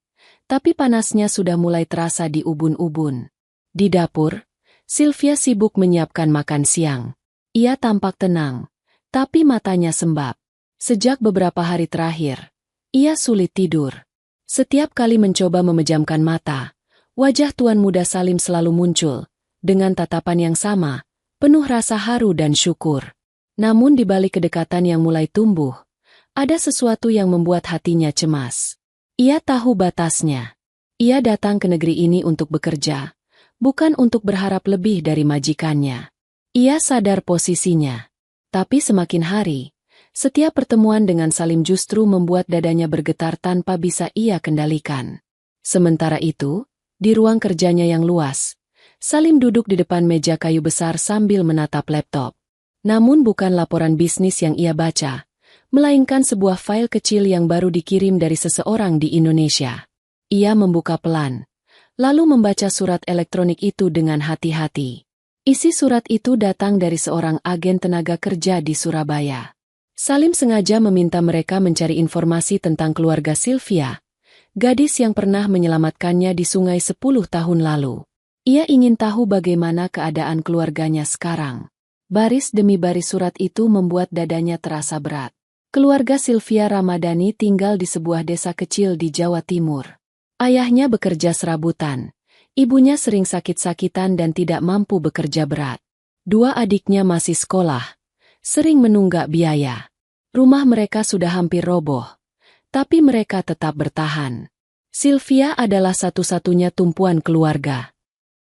tapi panasnya sudah mulai terasa di ubun-ubun. Di dapur, Sylvia sibuk menyiapkan makan siang. Ia tampak tenang, tapi matanya sembab. Sejak beberapa hari terakhir, ia sulit tidur. Setiap kali mencoba memejamkan mata, wajah Tuan Muda Salim selalu muncul, dengan tatapan yang sama, penuh rasa haru dan syukur. Namun di balik kedekatan yang mulai tumbuh, ada sesuatu yang membuat hatinya cemas. Ia tahu batasnya. Ia datang ke negeri ini untuk bekerja, bukan untuk berharap lebih dari majikannya. Ia sadar posisinya. Tapi semakin hari, setiap pertemuan dengan Salim justru membuat dadanya bergetar tanpa bisa ia kendalikan. Sementara itu, di ruang kerjanya yang luas, Salim duduk di depan meja kayu besar sambil menatap laptop. Namun bukan laporan bisnis yang ia baca, melainkan sebuah file kecil yang baru dikirim dari seseorang di Indonesia. Ia membuka pelan, lalu membaca surat elektronik itu dengan hati-hati. Isi surat itu datang dari seorang agen tenaga kerja di Surabaya. Salim sengaja meminta mereka mencari informasi tentang keluarga Sylvia, gadis yang pernah menyelamatkannya di sungai 10 tahun lalu. Ia ingin tahu bagaimana keadaan keluarganya sekarang. Baris demi baris surat itu membuat dadanya terasa berat. Keluarga Sylvia Ramadhani tinggal di sebuah desa kecil di Jawa Timur. Ayahnya bekerja serabutan, ibunya sering sakit-sakitan dan tidak mampu bekerja berat. Dua adiknya masih sekolah, sering menunggak biaya. Rumah mereka sudah hampir roboh, tapi mereka tetap bertahan. Sylvia adalah satu-satunya tumpuan keluarga.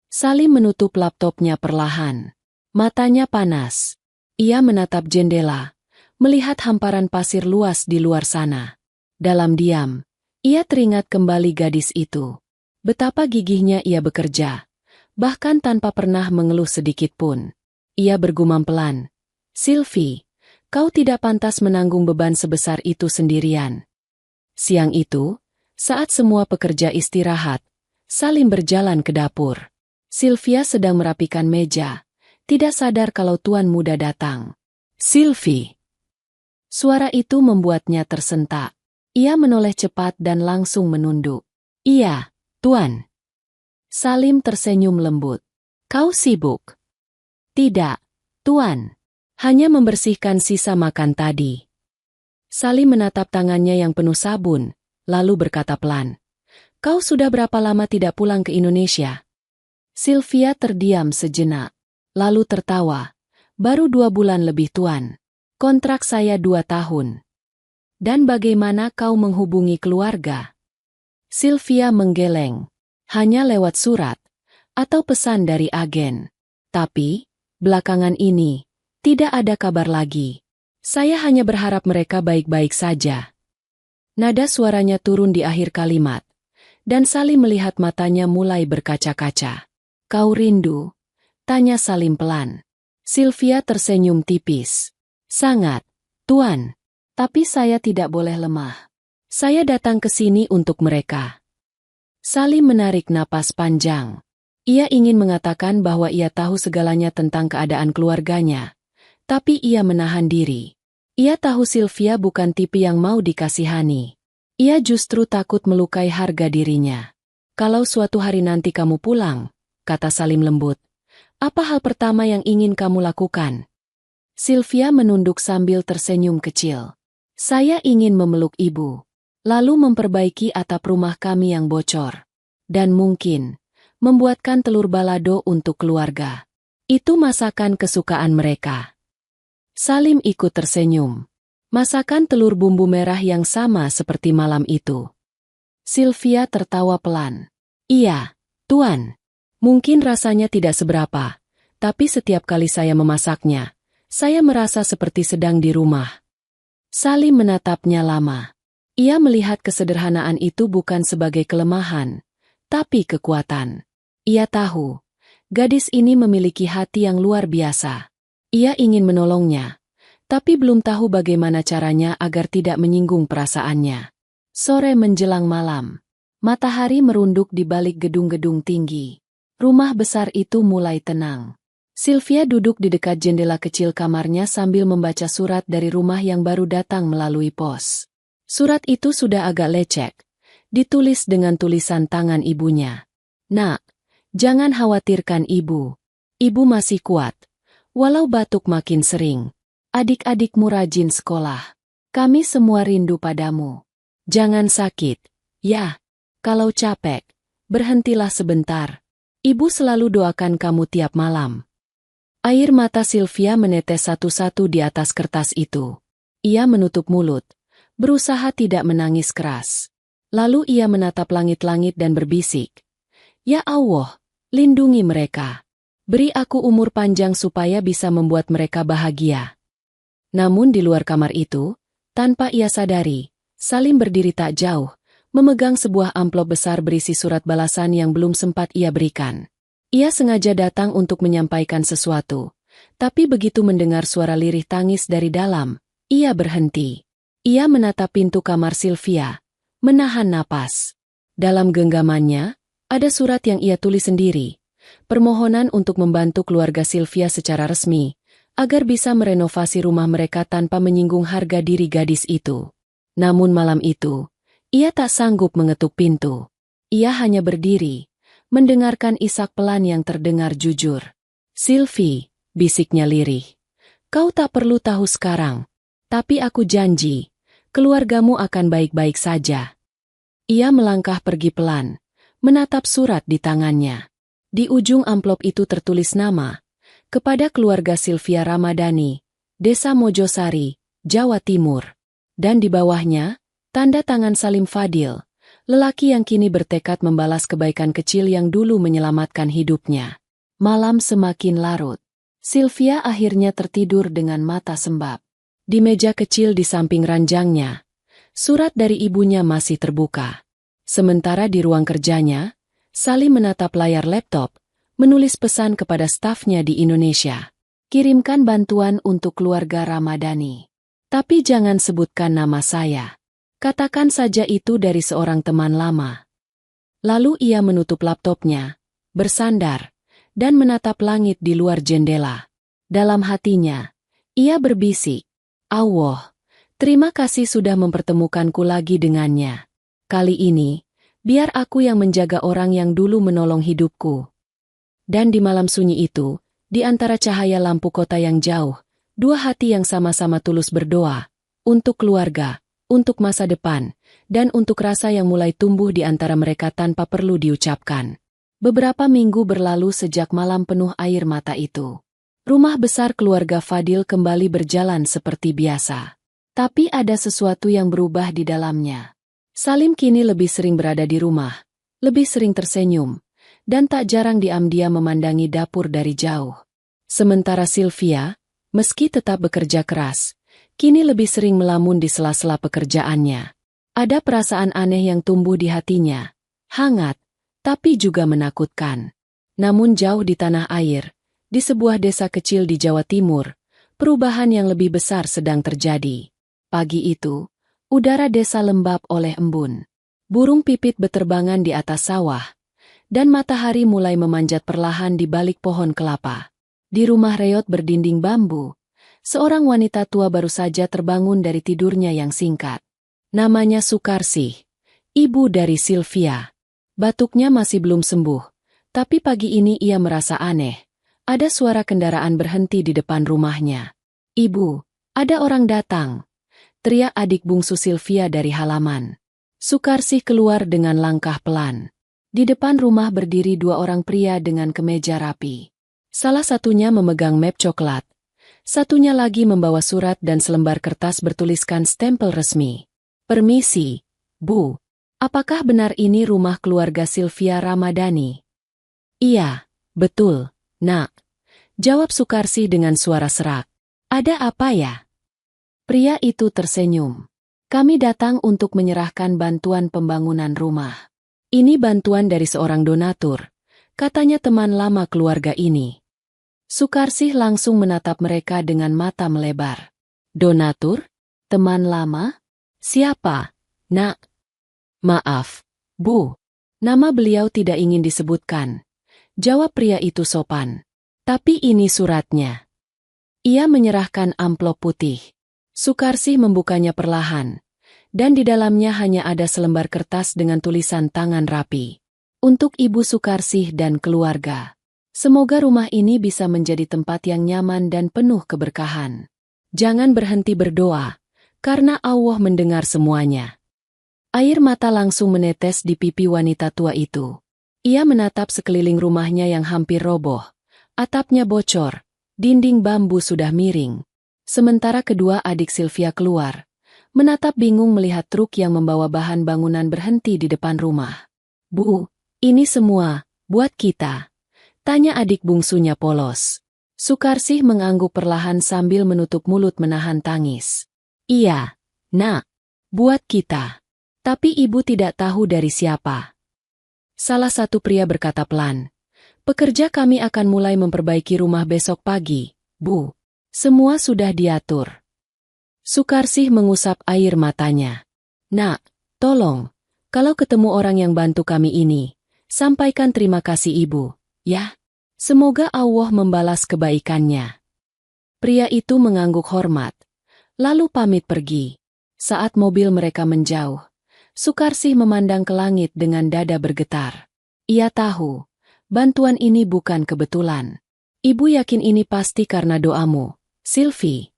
Salim menutup laptopnya perlahan. Matanya panas. Ia menatap jendela, melihat hamparan pasir luas di luar sana. Dalam diam, ia teringat kembali gadis itu. Betapa gigihnya ia bekerja, bahkan tanpa pernah mengeluh sedikit pun. Ia bergumam pelan, "Sylvie, kau tidak pantas menanggung beban sebesar itu sendirian." Siang itu, saat semua pekerja istirahat, Salim berjalan ke dapur. Sylvia sedang merapikan meja, tidak sadar kalau Tuan Muda datang. "Sylvie." Suara itu membuatnya tersentak. Ia menoleh cepat dan langsung menunduk. "Iya, Tuan." Salim tersenyum lembut. "Kau sibuk?" "Tidak, Tuan. Hanya membersihkan sisa makan tadi." Salim menatap tangannya yang penuh sabun, lalu berkata pelan, "Kau sudah berapa lama tidak pulang ke Indonesia?" Sylvia terdiam sejenak, lalu tertawa. "Baru 2 bulan lebih, Tuan. Kontrak saya 2 tahun. Dan bagaimana kau menghubungi keluarga?" Sylvia menggeleng. "Hanya lewat surat, atau pesan dari agen. Tapi, belakangan ini, tidak ada kabar lagi. Saya hanya berharap mereka baik-baik saja." Nada suaranya turun di akhir kalimat, dan Salim melihat matanya mulai berkaca-kaca. "Kau rindu?" tanya Salim pelan. Sylvia tersenyum tipis. "Sangat, Tuan. Tapi saya tidak boleh lemah. Saya datang ke sini untuk mereka." Salim menarik napas panjang. Ia ingin mengatakan bahwa ia tahu segalanya tentang keadaan keluarganya, tapi ia menahan diri. Ia tahu Sylvia bukan tipe yang mau dikasihani. Ia justru takut melukai harga dirinya. "Kalau suatu hari nanti kamu pulang," kata Salim lembut, "apa hal pertama yang ingin kamu lakukan?" Sylvia menunduk sambil tersenyum kecil. "Saya ingin memeluk ibu, lalu memperbaiki atap rumah kami yang bocor. Dan mungkin, membuatkan telur balado untuk keluarga. Itu masakan kesukaan mereka." Salim ikut tersenyum. Masakan telur bumbu merah yang sama seperti malam itu. Sylvia tertawa pelan. "Iya, Tuan. Mungkin rasanya tidak seberapa, tapi setiap kali saya memasaknya, saya merasa seperti sedang di rumah." Salim menatapnya lama. Ia melihat kesederhanaan itu bukan sebagai kelemahan, tapi kekuatan. Ia tahu, gadis ini memiliki hati yang luar biasa. Ia ingin menolongnya, tapi belum tahu bagaimana caranya agar tidak menyinggung perasaannya. Sore menjelang malam, matahari merunduk di balik gedung-gedung tinggi. Rumah besar itu mulai tenang. Sylvia duduk di dekat jendela kecil kamarnya sambil membaca surat dari rumah yang baru datang melalui pos. Surat itu sudah agak lecek, ditulis dengan tulisan tangan ibunya. "Nak, jangan khawatirkan ibu. Ibu masih kuat, walau batuk makin sering. Adik-adikmu rajin sekolah. Kami semua rindu padamu. Jangan sakit, ya. Kalau capek, berhentilah sebentar. Ibu selalu doakan kamu tiap malam." Air mata Sylvia menetes satu-satu di atas kertas itu. Ia menutup mulut, berusaha tidak menangis keras. Lalu ia menatap langit-langit dan berbisik, "Ya Allah, lindungi mereka. Beri aku umur panjang supaya bisa membuat mereka bahagia." Namun di luar kamar itu, tanpa ia sadari, Salim berdiri tak jauh, memegang sebuah amplop besar berisi surat balasan yang belum sempat ia berikan. Ia sengaja datang untuk menyampaikan sesuatu, tapi begitu mendengar suara lirih tangis dari dalam, ia berhenti. Ia menatap pintu kamar Sylvia, menahan napas. Dalam genggamannya, ada surat yang ia tulis sendiri, permohonan untuk membantu keluarga Sylvia secara resmi, agar bisa merenovasi rumah mereka tanpa menyinggung harga diri gadis itu. Namun malam itu, ia tak sanggup mengetuk pintu. Ia hanya berdiri, mendengarkan isak pelan yang terdengar jujur. "Sylvie," bisiknya lirih, "kau tak perlu tahu sekarang. Tapi aku janji, keluargamu akan baik-baik saja." Ia melangkah pergi pelan, menatap surat di tangannya. Di ujung amplop itu tertulis nama, kepada keluarga Sylvia Ramadhani, Desa Mojosari, Jawa Timur. Dan di bawahnya, tanda tangan Salim Fadil, lelaki yang kini bertekad membalas kebaikan kecil yang dulu menyelamatkan hidupnya. Malam semakin larut. Sylvia akhirnya tertidur dengan mata sembab. Di meja kecil di samping ranjangnya, surat dari ibunya masih terbuka. Sementara di ruang kerjanya, Salim menatap layar laptop, menulis pesan kepada stafnya di Indonesia. "Kirimkan bantuan untuk keluarga Ramadhani. Tapi jangan sebutkan nama saya. Katakan saja itu dari seorang teman lama." Lalu ia menutup laptopnya, bersandar, dan menatap langit di luar jendela. Dalam hatinya, ia berbisik, "Allah, terima kasih sudah mempertemukanku lagi dengannya. Kali ini, biar aku yang menjaga orang yang dulu menolong hidupku." Dan di malam sunyi itu, di antara cahaya lampu kota yang jauh, dua hati yang sama-sama tulus berdoa, untuk keluarga, untuk masa depan, dan untuk rasa yang mulai tumbuh di antara mereka tanpa perlu diucapkan. Beberapa minggu berlalu sejak malam penuh air mata itu. Rumah besar keluarga Fadil kembali berjalan seperti biasa. Tapi ada sesuatu yang berubah di dalamnya. Salim kini lebih sering berada di rumah, lebih sering tersenyum, dan tak jarang diam-diam memandangi dapur dari jauh. Sementara Sylvia, meski tetap bekerja keras, kini lebih sering melamun di sela-sela pekerjaannya. Ada perasaan aneh yang tumbuh di hatinya, hangat, tapi juga menakutkan. Namun jauh di tanah air, di sebuah desa kecil di Jawa Timur, perubahan yang lebih besar sedang terjadi. Pagi itu, udara desa lembab oleh embun. Burung pipit beterbangan di atas sawah, dan matahari mulai memanjat perlahan di balik pohon kelapa. Di rumah reot berdinding bambu, seorang wanita tua baru saja terbangun dari tidurnya yang singkat. Namanya Sukarsih, ibu dari Sylvia. Batuknya masih belum sembuh, tapi pagi ini ia merasa aneh. Ada suara kendaraan berhenti di depan rumahnya. "Ibu, ada orang datang," teriak adik bungsu Sylvia dari halaman. Sukarsih keluar dengan langkah pelan. Di depan rumah berdiri dua orang pria dengan kemeja rapi. Salah satunya memegang map coklat. Satunya lagi membawa surat dan selembar kertas bertuliskan stempel resmi. "Permisi, Bu. Apakah benar ini rumah keluarga Sylvia Ramadhani?" "Iya, betul, Nak," jawab Sukarsih dengan suara serak. "Ada apa ya?" Pria itu tersenyum. "Kami datang untuk menyerahkan bantuan pembangunan rumah. Ini bantuan dari seorang donatur," katanya teman lama keluarga ini. Sukarsih langsung menatap mereka dengan mata melebar. "Donatur? Teman lama? Siapa, Nak?" "Maaf, Bu. Nama beliau tidak ingin disebutkan," jawab pria itu sopan. "Tapi ini suratnya." Ia menyerahkan amplop putih. Sukarsih membukanya perlahan, dan di dalamnya hanya ada selembar kertas dengan tulisan tangan rapi. Untuk Ibu Sukarsih dan keluarga. Semoga rumah ini bisa menjadi tempat yang nyaman dan penuh keberkahan. Jangan berhenti berdoa, karena Allah mendengar semuanya. Air mata langsung menetes di pipi wanita tua itu. Ia menatap sekeliling rumahnya yang hampir roboh. Atapnya bocor, dinding bambu sudah miring. Sementara kedua adik Sylvia keluar, menatap bingung melihat truk yang membawa bahan bangunan berhenti di depan rumah. "Bu, ini semua buat kita?" tanya adik bungsunya polos. Sukarsih mengangguk perlahan sambil menutup mulut menahan tangis. "Iya, Nak, buat kita. Tapi ibu tidak tahu dari siapa." Salah satu pria berkata pelan, "Pekerja kami akan mulai memperbaiki rumah besok pagi, Bu. Semua sudah diatur." Sukarsih mengusap air matanya. "Nak, tolong, kalau ketemu orang yang bantu kami ini, sampaikan terima kasih ibu, ya. Semoga Allah membalas kebaikannya." Pria itu mengangguk hormat, lalu pamit pergi. Saat mobil mereka menjauh, Sukarsih memandang ke langit dengan dada bergetar. Ia tahu, bantuan ini bukan kebetulan. "Ibu yakin ini pasti karena doamu, Sylvie,"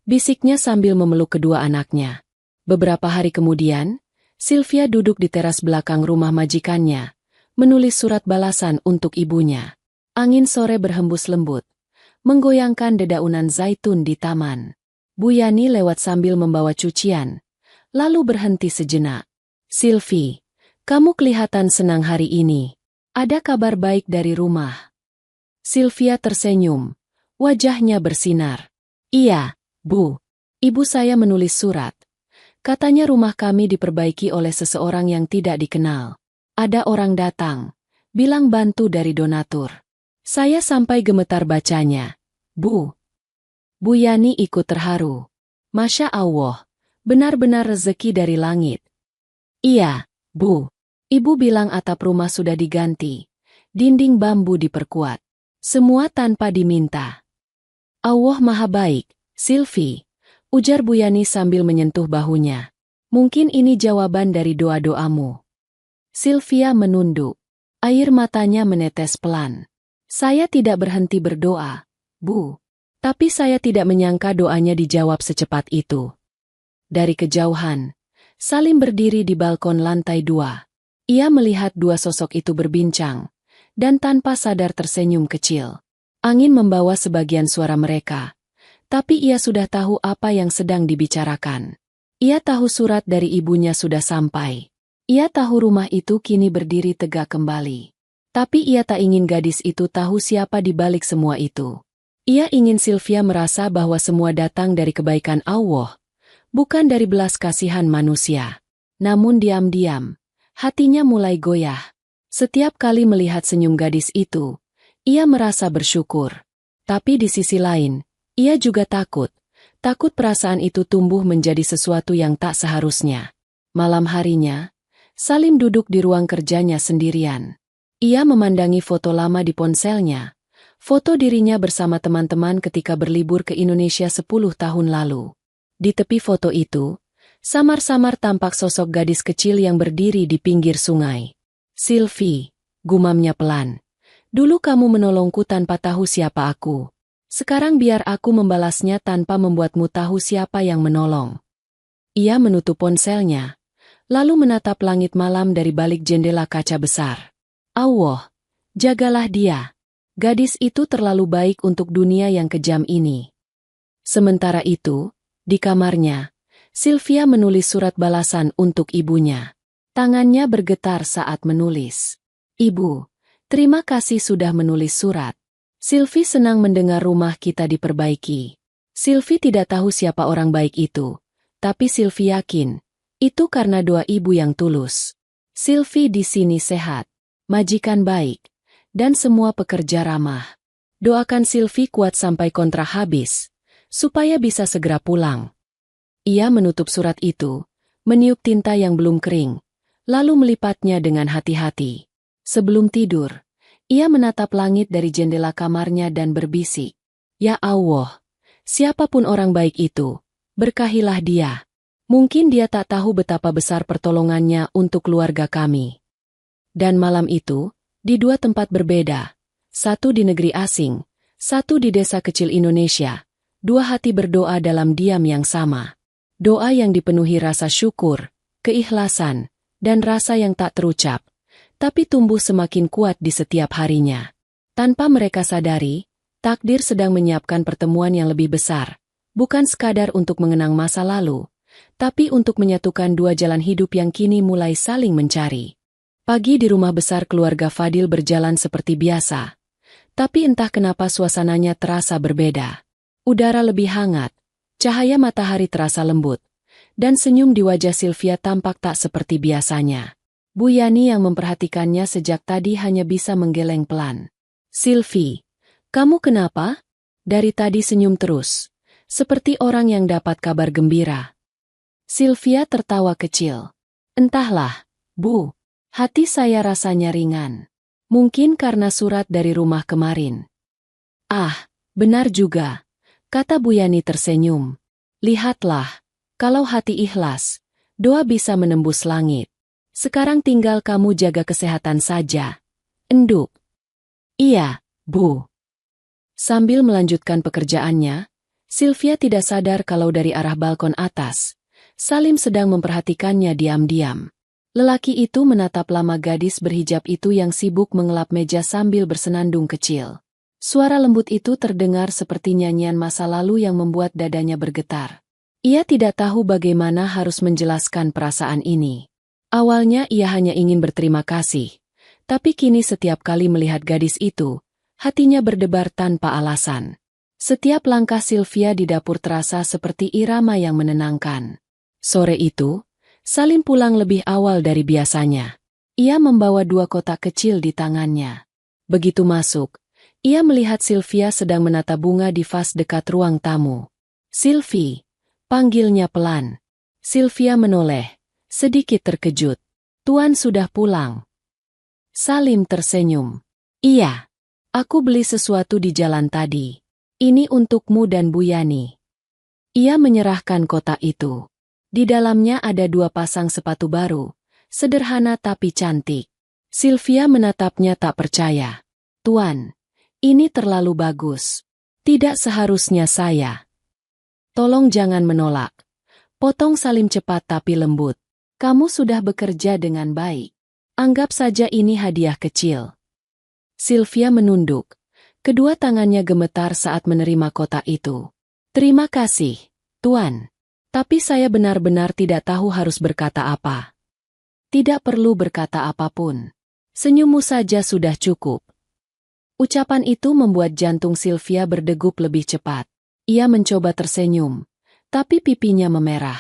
bisiknya sambil memeluk kedua anaknya. Beberapa hari kemudian, Sylvia duduk di teras belakang rumah majikannya, menulis surat balasan untuk ibunya. Angin sore berhembus lembut, menggoyangkan dedaunan zaitun di taman. Bu Yani lewat sambil membawa cucian, lalu berhenti sejenak. "Sylvie, kamu kelihatan senang hari ini. Ada kabar baik dari rumah?" Sylvia tersenyum, wajahnya bersinar. "Iya, Bu. Ibu saya menulis surat. Katanya rumah kami diperbaiki oleh seseorang yang tidak dikenal. Ada orang datang, bilang bantu dari donatur. Saya sampai gemetar bacanya, Bu." Bu Yani ikut terharu. "Masya Allah, benar-benar rezeki dari langit." "Iya, Bu. Ibu bilang atap rumah sudah diganti, dinding bambu diperkuat. Semua tanpa diminta." "Allah Maha Baik, Sylvie," ujar Bu Yani sambil menyentuh bahunya. "Mungkin ini jawaban dari doa-doamu." Sylvia menunduk. Air matanya menetes pelan. "Saya tidak berhenti berdoa, Bu. Tapi saya tidak menyangka doanya dijawab secepat itu." Dari kejauhan, Salim berdiri di balkon lantai 2. Ia melihat dua sosok itu berbincang, dan tanpa sadar tersenyum kecil. Angin membawa sebagian suara mereka, tapi ia sudah tahu apa yang sedang dibicarakan. Ia tahu surat dari ibunya sudah sampai. Ia tahu rumah itu kini berdiri tegak kembali. Tapi ia tak ingin gadis itu tahu siapa di balik semua itu. Ia ingin Sylvia merasa bahwa semua datang dari kebaikan Allah, bukan dari belas kasihan manusia. Namun diam-diam, hatinya mulai goyah. Setiap kali melihat senyum gadis itu, ia merasa bersyukur. Tapi di sisi lain, ia juga takut. Takut perasaan itu tumbuh menjadi sesuatu yang tak seharusnya. Malam harinya, Salim duduk di ruang kerjanya sendirian. Ia memandangi foto lama di ponselnya. Foto dirinya bersama teman-teman ketika berlibur ke Indonesia 10 tahun lalu. Di tepi foto itu, samar-samar tampak sosok gadis kecil yang berdiri di pinggir sungai. "Sylvie," gumamnya pelan. "Dulu kamu menolongku tanpa tahu siapa aku. Sekarang biar aku membalasnya tanpa membuatmu tahu siapa yang menolong." Ia menutup ponselnya, lalu menatap langit malam dari balik jendela kaca besar. "Allah, jagalah dia. Gadis itu terlalu baik untuk dunia yang kejam ini." Sementara itu, di kamarnya, Sylvia menulis surat balasan untuk ibunya. Tangannya bergetar saat menulis. "Ibu, terima kasih sudah menulis surat. Sylvie senang mendengar rumah kita diperbaiki." Sylvie tidak tahu siapa orang baik itu, tapi Sylvie yakin, itu karena doa ibu yang tulus. Sylvie di sini sehat, majikan baik, dan semua pekerja ramah. Doakan Sylvie kuat sampai kontrak habis, supaya bisa segera pulang. Ia menutup surat itu, meniup tinta yang belum kering, lalu melipatnya dengan hati-hati. Sebelum tidur, ia menatap langit dari jendela kamarnya dan berbisik, "Ya Allah, siapapun orang baik itu, berkahilah dia." Mungkin dia tak tahu betapa besar pertolongannya untuk keluarga kami. Dan malam itu, di dua tempat berbeda, satu di negeri asing, satu di desa kecil Indonesia, dua hati berdoa dalam diam yang sama. Doa yang dipenuhi rasa syukur, keikhlasan, dan rasa yang tak terucap, tapi tumbuh semakin kuat di setiap harinya. Tanpa mereka sadari, takdir sedang menyiapkan pertemuan yang lebih besar, bukan sekadar untuk mengenang masa lalu, tapi untuk menyatukan dua jalan hidup yang kini mulai saling mencari. Pagi di rumah besar keluarga Fadil berjalan seperti biasa, tapi entah kenapa suasananya terasa berbeda. Udara lebih hangat, cahaya matahari terasa lembut, dan senyum di wajah Sylvia tampak tak seperti biasanya. Bu Yani yang memperhatikannya sejak tadi hanya bisa menggeleng pelan. "Sylvie, kamu kenapa?" Dari tadi senyum terus, seperti orang yang dapat kabar gembira. Sylvia tertawa kecil. "Entahlah, Bu, hati saya rasanya ringan. Mungkin karena surat dari rumah kemarin." "Ah, benar juga," kata Bu Yani tersenyum. "Lihatlah, kalau hati ikhlas, doa bisa menembus langit. Sekarang tinggal kamu jaga kesehatan saja." "Enduk." "Iya, Bu." Sambil melanjutkan pekerjaannya, Sylvia tidak sadar kalau dari arah balkon atas, Salim sedang memperhatikannya diam-diam. Lelaki itu menatap lama gadis berhijab itu yang sibuk mengelap meja sambil bersenandung kecil. Suara lembut itu terdengar seperti nyanyian masa lalu yang membuat dadanya bergetar. Ia tidak tahu bagaimana harus menjelaskan perasaan ini. Awalnya ia hanya ingin berterima kasih, tapi kini setiap kali melihat gadis itu, hatinya berdebar tanpa alasan. Setiap langkah Sylvia di dapur terasa seperti irama yang menenangkan. Sore itu, Salim pulang lebih awal dari biasanya. Ia membawa 2 kotak kecil di tangannya. Begitu masuk, ia melihat Sylvia sedang menata bunga di vas dekat ruang tamu. "Sylvie," panggilnya pelan. Sylvia menoleh, sedikit terkejut. "Tuan sudah pulang." Salim tersenyum. "Iya, aku beli sesuatu di jalan tadi. Ini untukmu dan Bu Yani." Ia menyerahkan kotak itu. Di dalamnya ada 2 pasang sepatu baru, sederhana tapi cantik. Sylvia menatapnya tak percaya. "Tuan, ini terlalu bagus. Tidak seharusnya saya." "Tolong jangan menolak," potong Salim cepat tapi lembut. "Kamu sudah bekerja dengan baik. Anggap saja ini hadiah kecil." Sylvia menunduk. Kedua tangannya gemetar saat menerima kotak itu. "Terima kasih, Tuan. Tapi saya benar-benar tidak tahu harus berkata apa." "Tidak perlu berkata apapun. Senyummu saja sudah cukup." Ucapan itu membuat jantung Sylvia berdegup lebih cepat. Ia mencoba tersenyum, tapi pipinya memerah.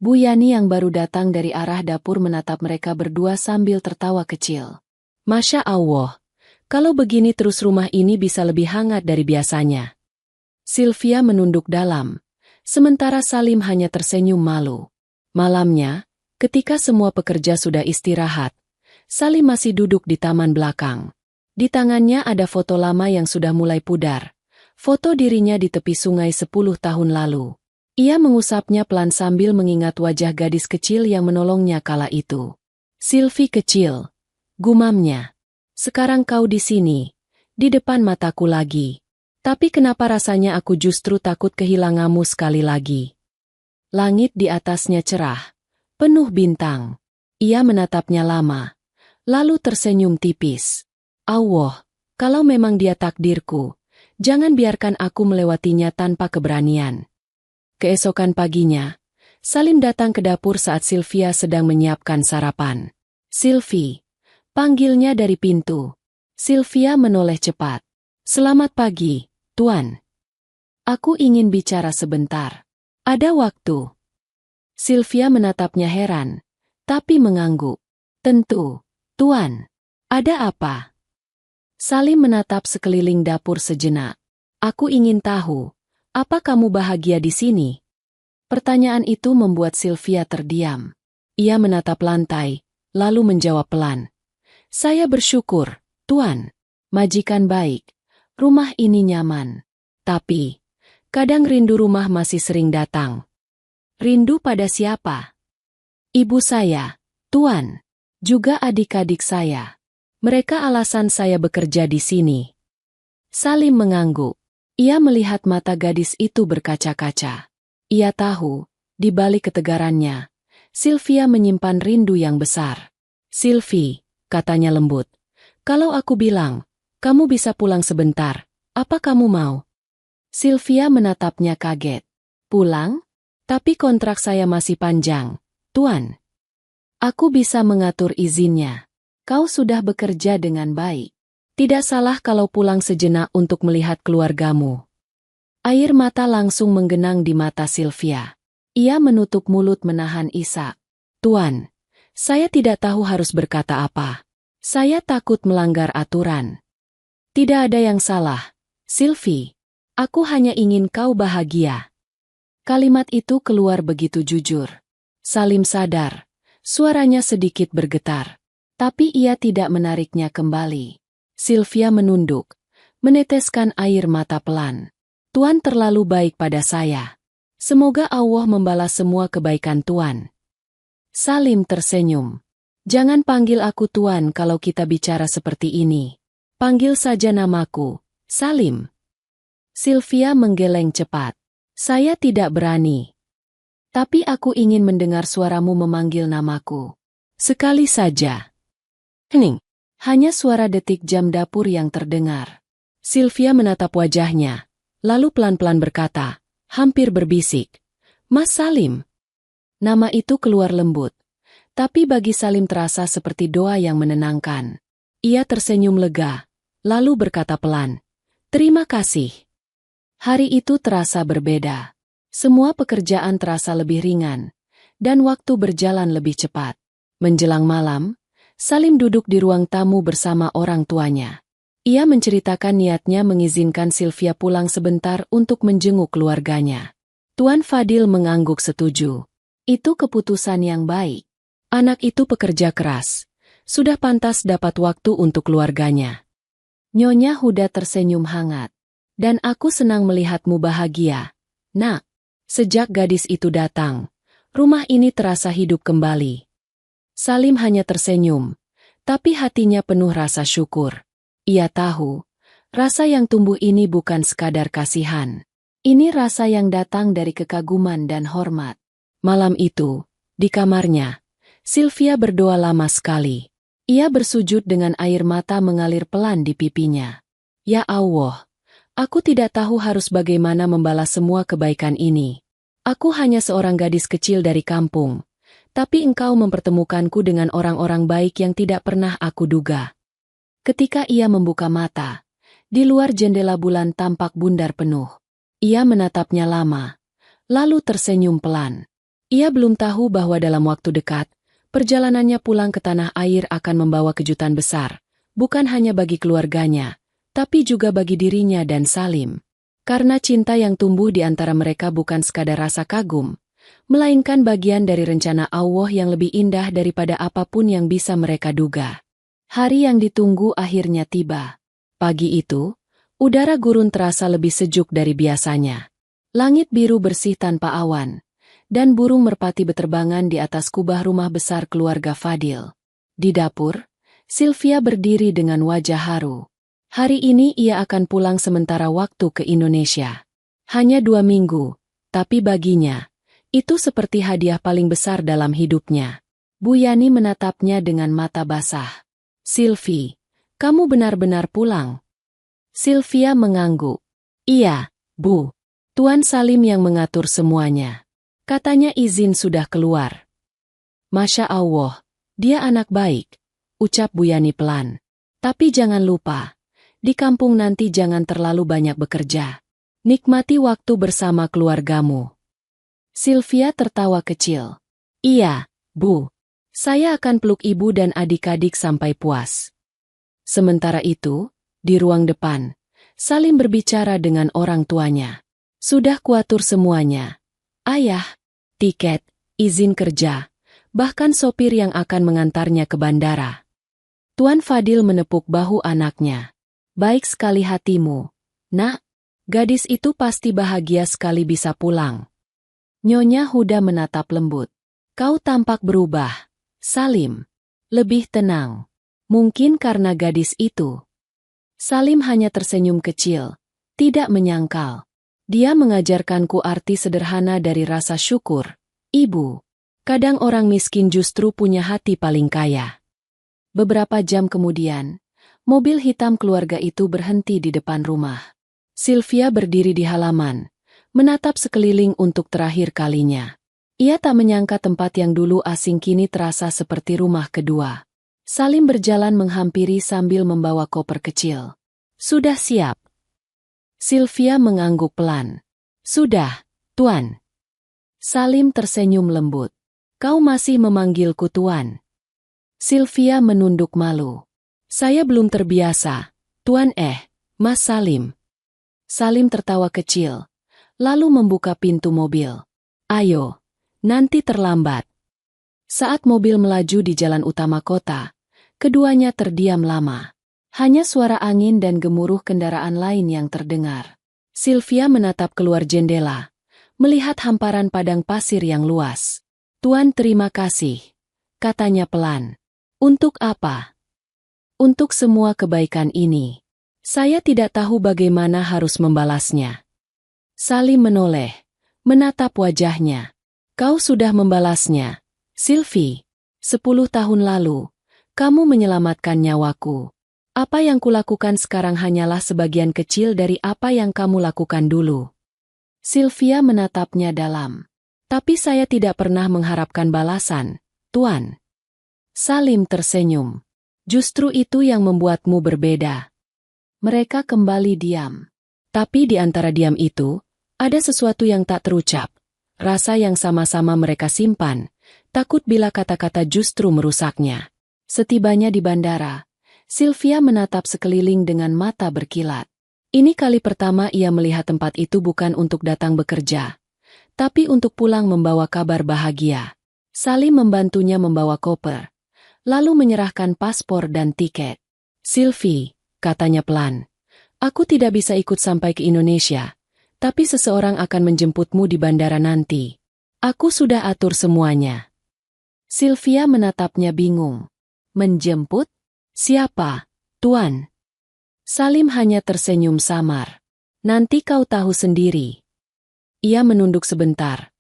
Bu Yani yang baru datang dari arah dapur menatap mereka berdua sambil tertawa kecil. "Masya Allah, kalau begini terus rumah ini bisa lebih hangat dari biasanya." Sylvia menunduk dalam. Sementara Salim hanya tersenyum malu. Malamnya, ketika semua pekerja sudah istirahat, Salim masih duduk di taman belakang. Di tangannya ada foto lama yang sudah mulai pudar. Foto dirinya di tepi sungai 10 tahun lalu. Ia mengusapnya pelan sambil mengingat wajah gadis kecil yang menolongnya kala itu. "Sylvie kecil," gumamnya. "Sekarang kau di sini, di depan mataku lagi. Tapi kenapa rasanya aku justru takut kehilanganmu sekali lagi?" Langit di atasnya cerah, penuh bintang. Ia menatapnya lama, lalu tersenyum tipis. "Allah, kalau memang dia takdirku, jangan biarkan aku melewatinya tanpa keberanian." Keesokan paginya, Salim datang ke dapur saat Sylvia sedang menyiapkan sarapan. "Sylvie," panggilnya dari pintu. Sylvia menoleh cepat. "Selamat pagi, Tuan. Aku ingin bicara sebentar. Ada waktu?" Sylvia menatapnya heran, tapi mengangguk. "Tentu, Tuan. Ada apa?" Salim menatap sekeliling dapur sejenak. "Aku ingin tahu, apa kamu bahagia di sini?" Pertanyaan itu membuat Sylvia terdiam. Ia menatap lantai, lalu menjawab pelan. "Saya bersyukur, Tuan. Majikan baik. Rumah ini nyaman. Tapi, kadang rindu rumah masih sering datang." Rindu pada siapa? Ibu saya, Tuan. Juga adik-adik saya. Mereka alasan saya bekerja di sini. Salim mengangguk. Ia melihat mata gadis itu berkaca-kaca. Ia tahu, di balik ketegarannya, Sylvia menyimpan rindu yang besar. Sylvie, katanya lembut, kalau aku bilang, kamu bisa pulang sebentar, apa kamu mau? Sylvia menatapnya kaget. Pulang? Tapi kontrak saya masih panjang, Tuan. Aku bisa mengatur izinnya. Kau sudah bekerja dengan baik. Tidak salah kalau pulang sejenak untuk melihat keluargamu. Air mata langsung menggenang di mata Sylvia. Ia menutup mulut menahan isak. Tuan, saya tidak tahu harus berkata apa. Saya takut melanggar aturan. Tidak ada yang salah, Sylvie. Aku hanya ingin kau bahagia. Kalimat itu keluar begitu jujur. Salim sadar, suaranya sedikit bergetar. Tapi ia tidak menariknya kembali. Sylvia menunduk, meneteskan air mata pelan. Tuan terlalu baik pada saya. Semoga Allah membalas semua kebaikan Tuan. Salim tersenyum. Jangan panggil aku Tuan kalau kita bicara seperti ini. Panggil saja namaku, Salim. Sylvia menggeleng cepat. Saya tidak berani. Tapi aku ingin mendengar suaramu memanggil namaku. Sekali saja. Hening. Hanya suara detik jam dapur yang terdengar. Sylvia menatap wajahnya, lalu pelan-pelan berkata, hampir berbisik, Mas Salim. Nama itu keluar lembut, tapi bagi Salim terasa seperti doa yang menenangkan. Ia tersenyum lega, lalu berkata pelan, terima kasih. Hari itu terasa berbeda. Semua pekerjaan terasa lebih ringan, dan waktu berjalan lebih cepat. Menjelang malam, Salim duduk di ruang tamu bersama orang tuanya. Ia menceritakan niatnya mengizinkan Sylvia pulang sebentar untuk menjenguk keluarganya. Tuan Fadil mengangguk setuju. Itu keputusan yang baik. Anak itu pekerja keras. Sudah pantas dapat waktu untuk keluarganya. Nyonya Huda tersenyum hangat. Dan aku senang melihatmu bahagia. Nak, sejak gadis itu datang, rumah ini terasa hidup kembali. Salim hanya tersenyum, tapi hatinya penuh rasa syukur. Ia tahu, rasa yang tumbuh ini bukan sekadar kasihan. Ini rasa yang datang dari kekaguman dan hormat. Malam itu, di kamarnya, Sylvia berdoa lama sekali. Ia bersujud dengan air mata mengalir pelan di pipinya. Ya Allah, aku tidak tahu harus bagaimana membalas semua kebaikan ini. Aku hanya seorang gadis kecil dari kampung. Tapi engkau mempertemukanku dengan orang-orang baik yang tidak pernah aku duga. Ketika ia membuka mata, di luar jendela bulan tampak bundar penuh. Ia menatapnya lama, lalu tersenyum pelan. Ia belum tahu bahwa dalam waktu dekat, perjalanannya pulang ke tanah air akan membawa kejutan besar, bukan hanya bagi keluarganya, tapi juga bagi dirinya dan Salim. Karena cinta yang tumbuh di antara mereka bukan sekadar rasa kagum, melainkan bagian dari rencana Allah yang lebih indah daripada apapun yang bisa mereka duga. Hari yang ditunggu akhirnya tiba. Pagi itu, udara gurun terasa lebih sejuk dari biasanya. Langit biru bersih tanpa awan, dan burung merpati beterbangan di atas kubah rumah besar keluarga Fadil. Di dapur, Sylvia berdiri dengan wajah haru. Hari ini ia akan pulang sementara waktu ke Indonesia. Hanya 2 minggu, tapi baginya, itu seperti hadiah paling besar dalam hidupnya. Bu Yani menatapnya dengan mata basah. Sylvie, kamu benar-benar pulang? Sylvia mengangguk. Iya, Bu. Tuan Salim yang mengatur semuanya. Katanya izin sudah keluar. Masya Allah, dia anak baik, ucap Bu Yani pelan. Tapi jangan lupa, di kampung nanti jangan terlalu banyak bekerja. Nikmati waktu bersama keluargamu. Sylvia tertawa kecil. Iya, Bu. Saya akan peluk ibu dan adik-adik sampai puas. Sementara itu, di ruang depan, Salim berbicara dengan orang tuanya. Sudah kuatur semuanya. Ayah, tiket, izin kerja, bahkan sopir yang akan mengantarnya ke bandara. Tuan Fadil menepuk bahu anaknya. Baik sekali hatimu. Nak, gadis itu pasti bahagia sekali bisa pulang. Nyonya Huda menatap lembut. Kau tampak berubah, Salim. Lebih tenang. Mungkin karena gadis itu. Salim hanya tersenyum kecil, tidak menyangkal. Dia mengajarkanku arti sederhana dari rasa syukur. Ibu, kadang orang miskin justru punya hati paling kaya. Beberapa jam kemudian, mobil hitam keluarga itu berhenti di depan rumah. Sylvia berdiri di halaman, menatap sekeliling untuk terakhir kalinya. Ia tak menyangka tempat yang dulu asing kini terasa seperti rumah kedua. Salim berjalan menghampiri sambil membawa koper kecil. Sudah siap? Sylvia mengangguk pelan. Sudah, Tuan. Salim tersenyum lembut. Kau masih memanggilku Tuan. Sylvia menunduk malu. Saya belum terbiasa, Tuan Mas Salim. Salim tertawa kecil, lalu membuka pintu mobil. Ayo, nanti terlambat. Saat mobil melaju di jalan utama kota, keduanya terdiam lama. Hanya suara angin dan gemuruh kendaraan lain yang terdengar. Sylvia menatap keluar jendela, melihat hamparan padang pasir yang luas. Tuan terima kasih, katanya pelan. Untuk apa? Untuk semua kebaikan ini. Saya tidak tahu bagaimana harus membalasnya. Salim menoleh, menatap wajahnya. Kau sudah membalasnya, Sylvie. 10 tahun lalu, kamu menyelamatkan nyawaku. Apa yang kulakukan sekarang hanyalah sebagian kecil dari apa yang kamu lakukan dulu. Sylvia menatapnya dalam. Tapi saya tidak pernah mengharapkan balasan, Tuan. Salim tersenyum. Justru itu yang membuatmu berbeda. Mereka kembali diam. Tapi di antara diam itu, ada sesuatu yang tak terucap. Rasa yang sama-sama mereka simpan, takut bila kata-kata justru merusaknya. Setibanya di bandara, Sylvia menatap sekeliling dengan mata berkilat. Ini kali pertama ia melihat tempat itu bukan untuk datang bekerja, tapi untuk pulang membawa kabar bahagia. Salim membantunya membawa koper, lalu menyerahkan paspor dan tiket. Sylvie, katanya pelan, aku tidak bisa ikut sampai ke Indonesia, tapi seseorang akan menjemputmu di bandara nanti. Aku sudah atur semuanya. Sylvia menatapnya bingung. Menjemput? Siapa, Tuan? Salim hanya tersenyum samar. Nanti kau tahu sendiri. Ia menunduk sebentar,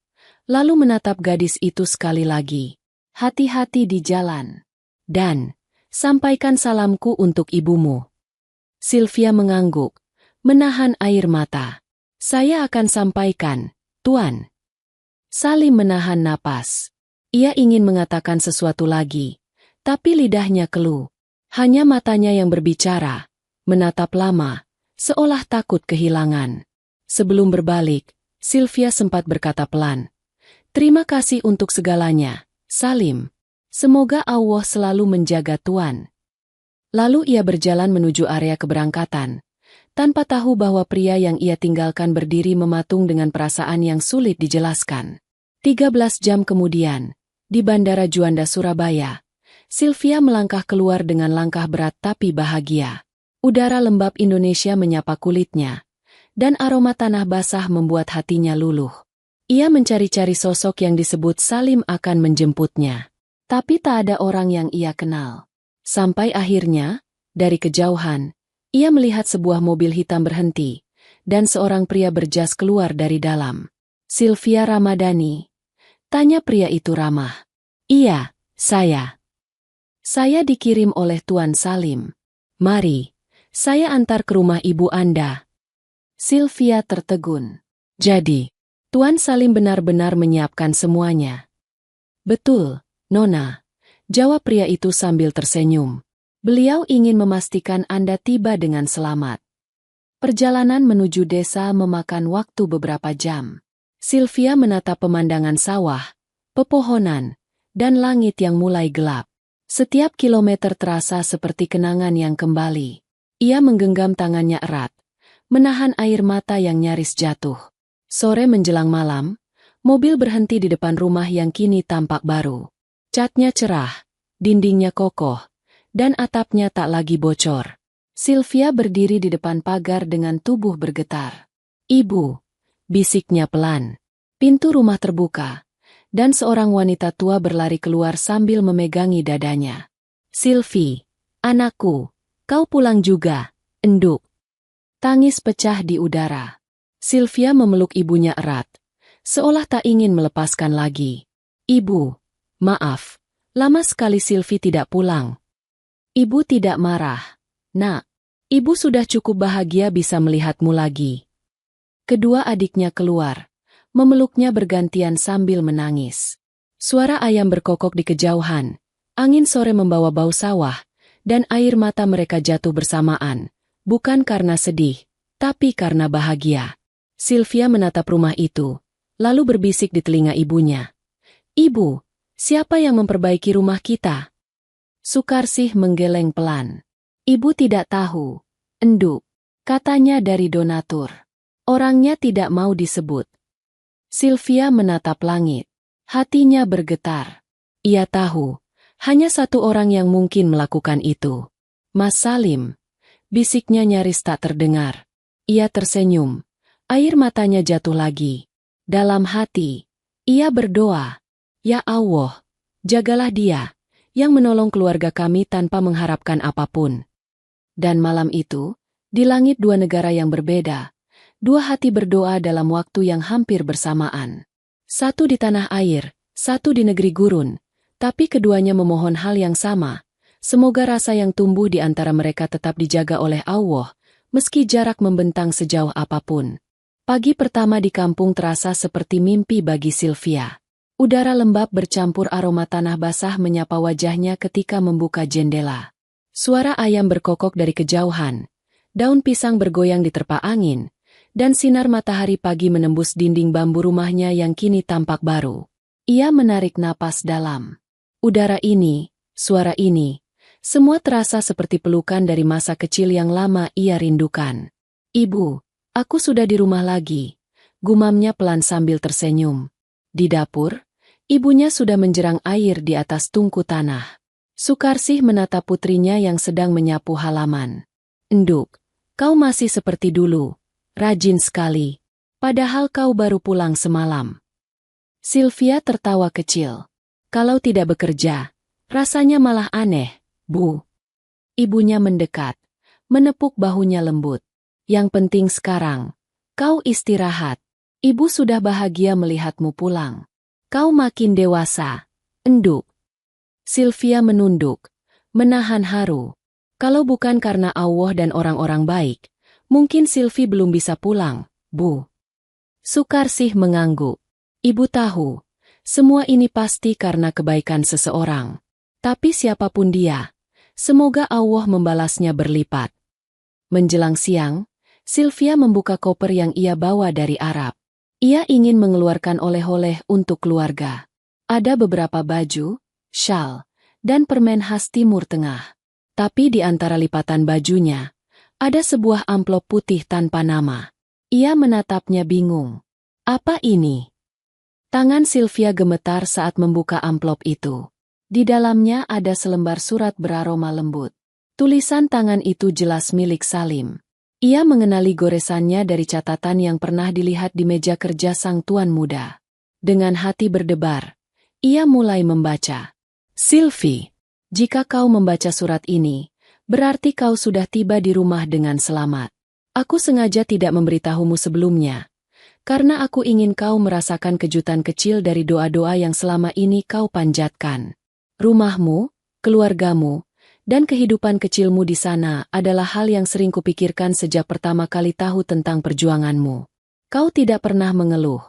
lalu menatap gadis itu sekali lagi. Hati-hati di jalan. Dan, sampaikan salamku untuk ibumu. Sylvia mengangguk, menahan air mata. Saya akan sampaikan, Tuan. Salim menahan napas. Ia ingin mengatakan sesuatu lagi, tapi lidahnya keluh. Hanya matanya yang berbicara, menatap lama, seolah takut kehilangan. Sebelum berbalik, Sylvia sempat berkata pelan, terima kasih untuk segalanya, Salim. Semoga Allah selalu menjaga Tuan. Lalu ia berjalan menuju area keberangkatan, tanpa tahu bahwa pria yang ia tinggalkan berdiri mematung dengan perasaan yang sulit dijelaskan. 13 jam kemudian, di Bandara Juanda Surabaya, Sylvia melangkah keluar dengan langkah berat tapi bahagia. Udara lembab Indonesia menyapa kulitnya, dan aroma tanah basah membuat hatinya luluh. Ia mencari-cari sosok yang disebut Salim akan menjemputnya. Tapi tak ada orang yang ia kenal. Sampai akhirnya, dari kejauhan, ia melihat sebuah mobil hitam berhenti, dan seorang pria berjas keluar dari dalam. Sylvia Ramadhani. Tanya pria itu ramah. Iya, saya. Saya dikirim oleh Tuan Salim. Mari, saya antar ke rumah ibu Anda. Sylvia tertegun. Jadi, Tuan Salim benar-benar menyiapkan semuanya. Betul, Nona, jawab pria itu sambil tersenyum. Beliau ingin memastikan Anda tiba dengan selamat. Perjalanan menuju desa memakan waktu beberapa jam. Sylvia menatap pemandangan sawah, pepohonan, dan langit yang mulai gelap. Setiap kilometer terasa seperti kenangan yang kembali. Ia menggenggam tangannya erat, menahan air mata yang nyaris jatuh. Sore menjelang malam, mobil berhenti di depan rumah yang kini tampak baru. Catnya cerah, dindingnya kokoh, dan atapnya tak lagi bocor. Sylvia berdiri di depan pagar dengan tubuh bergetar. Ibu, bisiknya pelan. Pintu rumah terbuka, dan seorang wanita tua berlari keluar sambil memegangi dadanya. "Sylvie, anakku, kau pulang juga," enduk. Tangis pecah di udara. Sylvia memeluk ibunya erat, seolah tak ingin melepaskan lagi. "Ibu, maaf, lama sekali Sylvie tidak pulang." "Ibu tidak marah, Nak. Ibu sudah cukup bahagia bisa melihatmu lagi." Kedua adiknya keluar, memeluknya bergantian sambil menangis. Suara ayam berkokok di kejauhan, angin sore membawa bau sawah, dan air mata mereka jatuh bersamaan, bukan karena sedih, tapi karena bahagia. Sylvia menatap rumah itu, lalu berbisik di telinga ibunya. "Ibu, siapa yang memperbaiki rumah kita?" Sukarsih menggeleng pelan. "Ibu tidak tahu," enduk. "Katanya dari donatur. Orangnya tidak mau disebut." Sylvia menatap langit. Hatinya bergetar. Ia tahu, hanya satu orang yang mungkin melakukan itu. "Mas Salim." Bisiknya nyaris tak terdengar. Ia tersenyum. Air matanya jatuh lagi. Dalam hati, ia berdoa, "Ya Allah, jagalah dia, yang menolong keluarga kami tanpa mengharapkan apapun." Dan malam itu, di langit dua negara yang berbeda, dua hati berdoa dalam waktu yang hampir bersamaan. Satu di tanah air, satu di negeri gurun, tapi keduanya memohon hal yang sama. Semoga rasa yang tumbuh di antara mereka tetap dijaga oleh Allah, meski jarak membentang sejauh apapun. Pagi pertama di kampung terasa seperti mimpi bagi Sylvia. Udara lembab bercampur aroma tanah basah menyapa wajahnya ketika membuka jendela. Suara ayam berkokok dari kejauhan, daun pisang bergoyang diterpa angin, dan sinar matahari pagi menembus dinding bambu rumahnya yang kini tampak baru. Ia menarik napas dalam. Udara ini, suara ini, semua terasa seperti pelukan dari masa kecil yang lama ia rindukan. "Ibu, aku sudah di rumah lagi," gumamnya pelan sambil tersenyum. Di dapur, ibunya sudah menjerang air di atas tungku tanah. Sukarsih menatap putrinya yang sedang menyapu halaman. "Enduk, kau masih seperti dulu. Rajin sekali. Padahal kau baru pulang semalam." Sylvia tertawa kecil. "Kalau tidak bekerja, rasanya malah aneh, Bu." Ibunya mendekat, menepuk bahunya lembut. "Yang penting sekarang, kau istirahat. Ibu sudah bahagia melihatmu pulang. Kau makin dewasa." Enduk. Sylvia menunduk, menahan haru. Kalau bukan karena Allah dan orang-orang baik, mungkin Sylvie belum bisa pulang, Bu. Sukarsih mengangguk. "Ibu tahu, semua ini pasti karena kebaikan seseorang. Tapi siapapun dia, semoga Allah membalasnya berlipat." Menjelang siang, Sylvia membuka koper yang ia bawa dari Arab. Ia ingin mengeluarkan oleh-oleh untuk keluarga. Ada beberapa baju, syal, dan permen khas Timur Tengah. Tapi di antara lipatan bajunya, ada sebuah amplop putih tanpa nama. Ia menatapnya bingung. Apa ini? Tangan Sylvia gemetar saat membuka amplop itu. Di dalamnya ada selembar surat beraroma lembut. Tulisan tangan itu jelas milik Salim. Ia mengenali goresannya dari catatan yang pernah dilihat di meja kerja sang tuan muda. Dengan hati berdebar, ia mulai membaca. "Sylvie, jika kau membaca surat ini, berarti kau sudah tiba di rumah dengan selamat. Aku sengaja tidak memberitahumu sebelumnya, karena aku ingin kau merasakan kejutan kecil dari doa-doa yang selama ini kau panjatkan. Rumahmu, keluargamu, dan kehidupan kecilmu di sana adalah hal yang sering kupikirkan sejak pertama kali tahu tentang perjuanganmu. Kau tidak pernah mengeluh,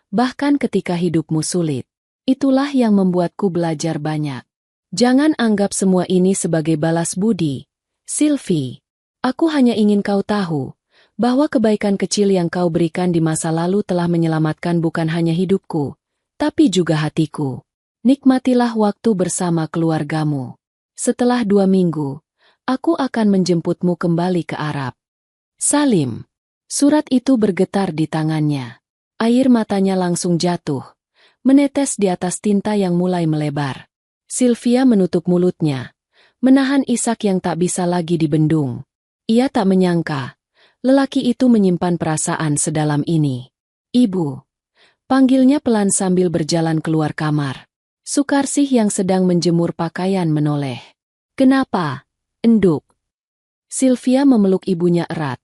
bahkan ketika hidupmu sulit. Itulah yang membuatku belajar banyak. Jangan anggap semua ini sebagai balas budi, Sylvie. Aku hanya ingin kau tahu bahwa kebaikan kecil yang kau berikan di masa lalu telah menyelamatkan bukan hanya hidupku, tapi juga hatiku. Nikmatilah waktu bersama keluargamu. Setelah 2 minggu, aku akan menjemputmu kembali ke Arab. Salim." Surat itu bergetar di tangannya. Air matanya langsung jatuh, menetes di atas tinta yang mulai melebar. Sylvia menutup mulutnya, menahan isak yang tak bisa lagi dibendung. Ia tak menyangka, lelaki itu menyimpan perasaan sedalam ini. "Ibu, Panggilnya pelan sambil berjalan keluar kamar. Sukarsih yang sedang menjemur pakaian menoleh. Kenapa? Enduk. Sylvia memeluk ibunya erat.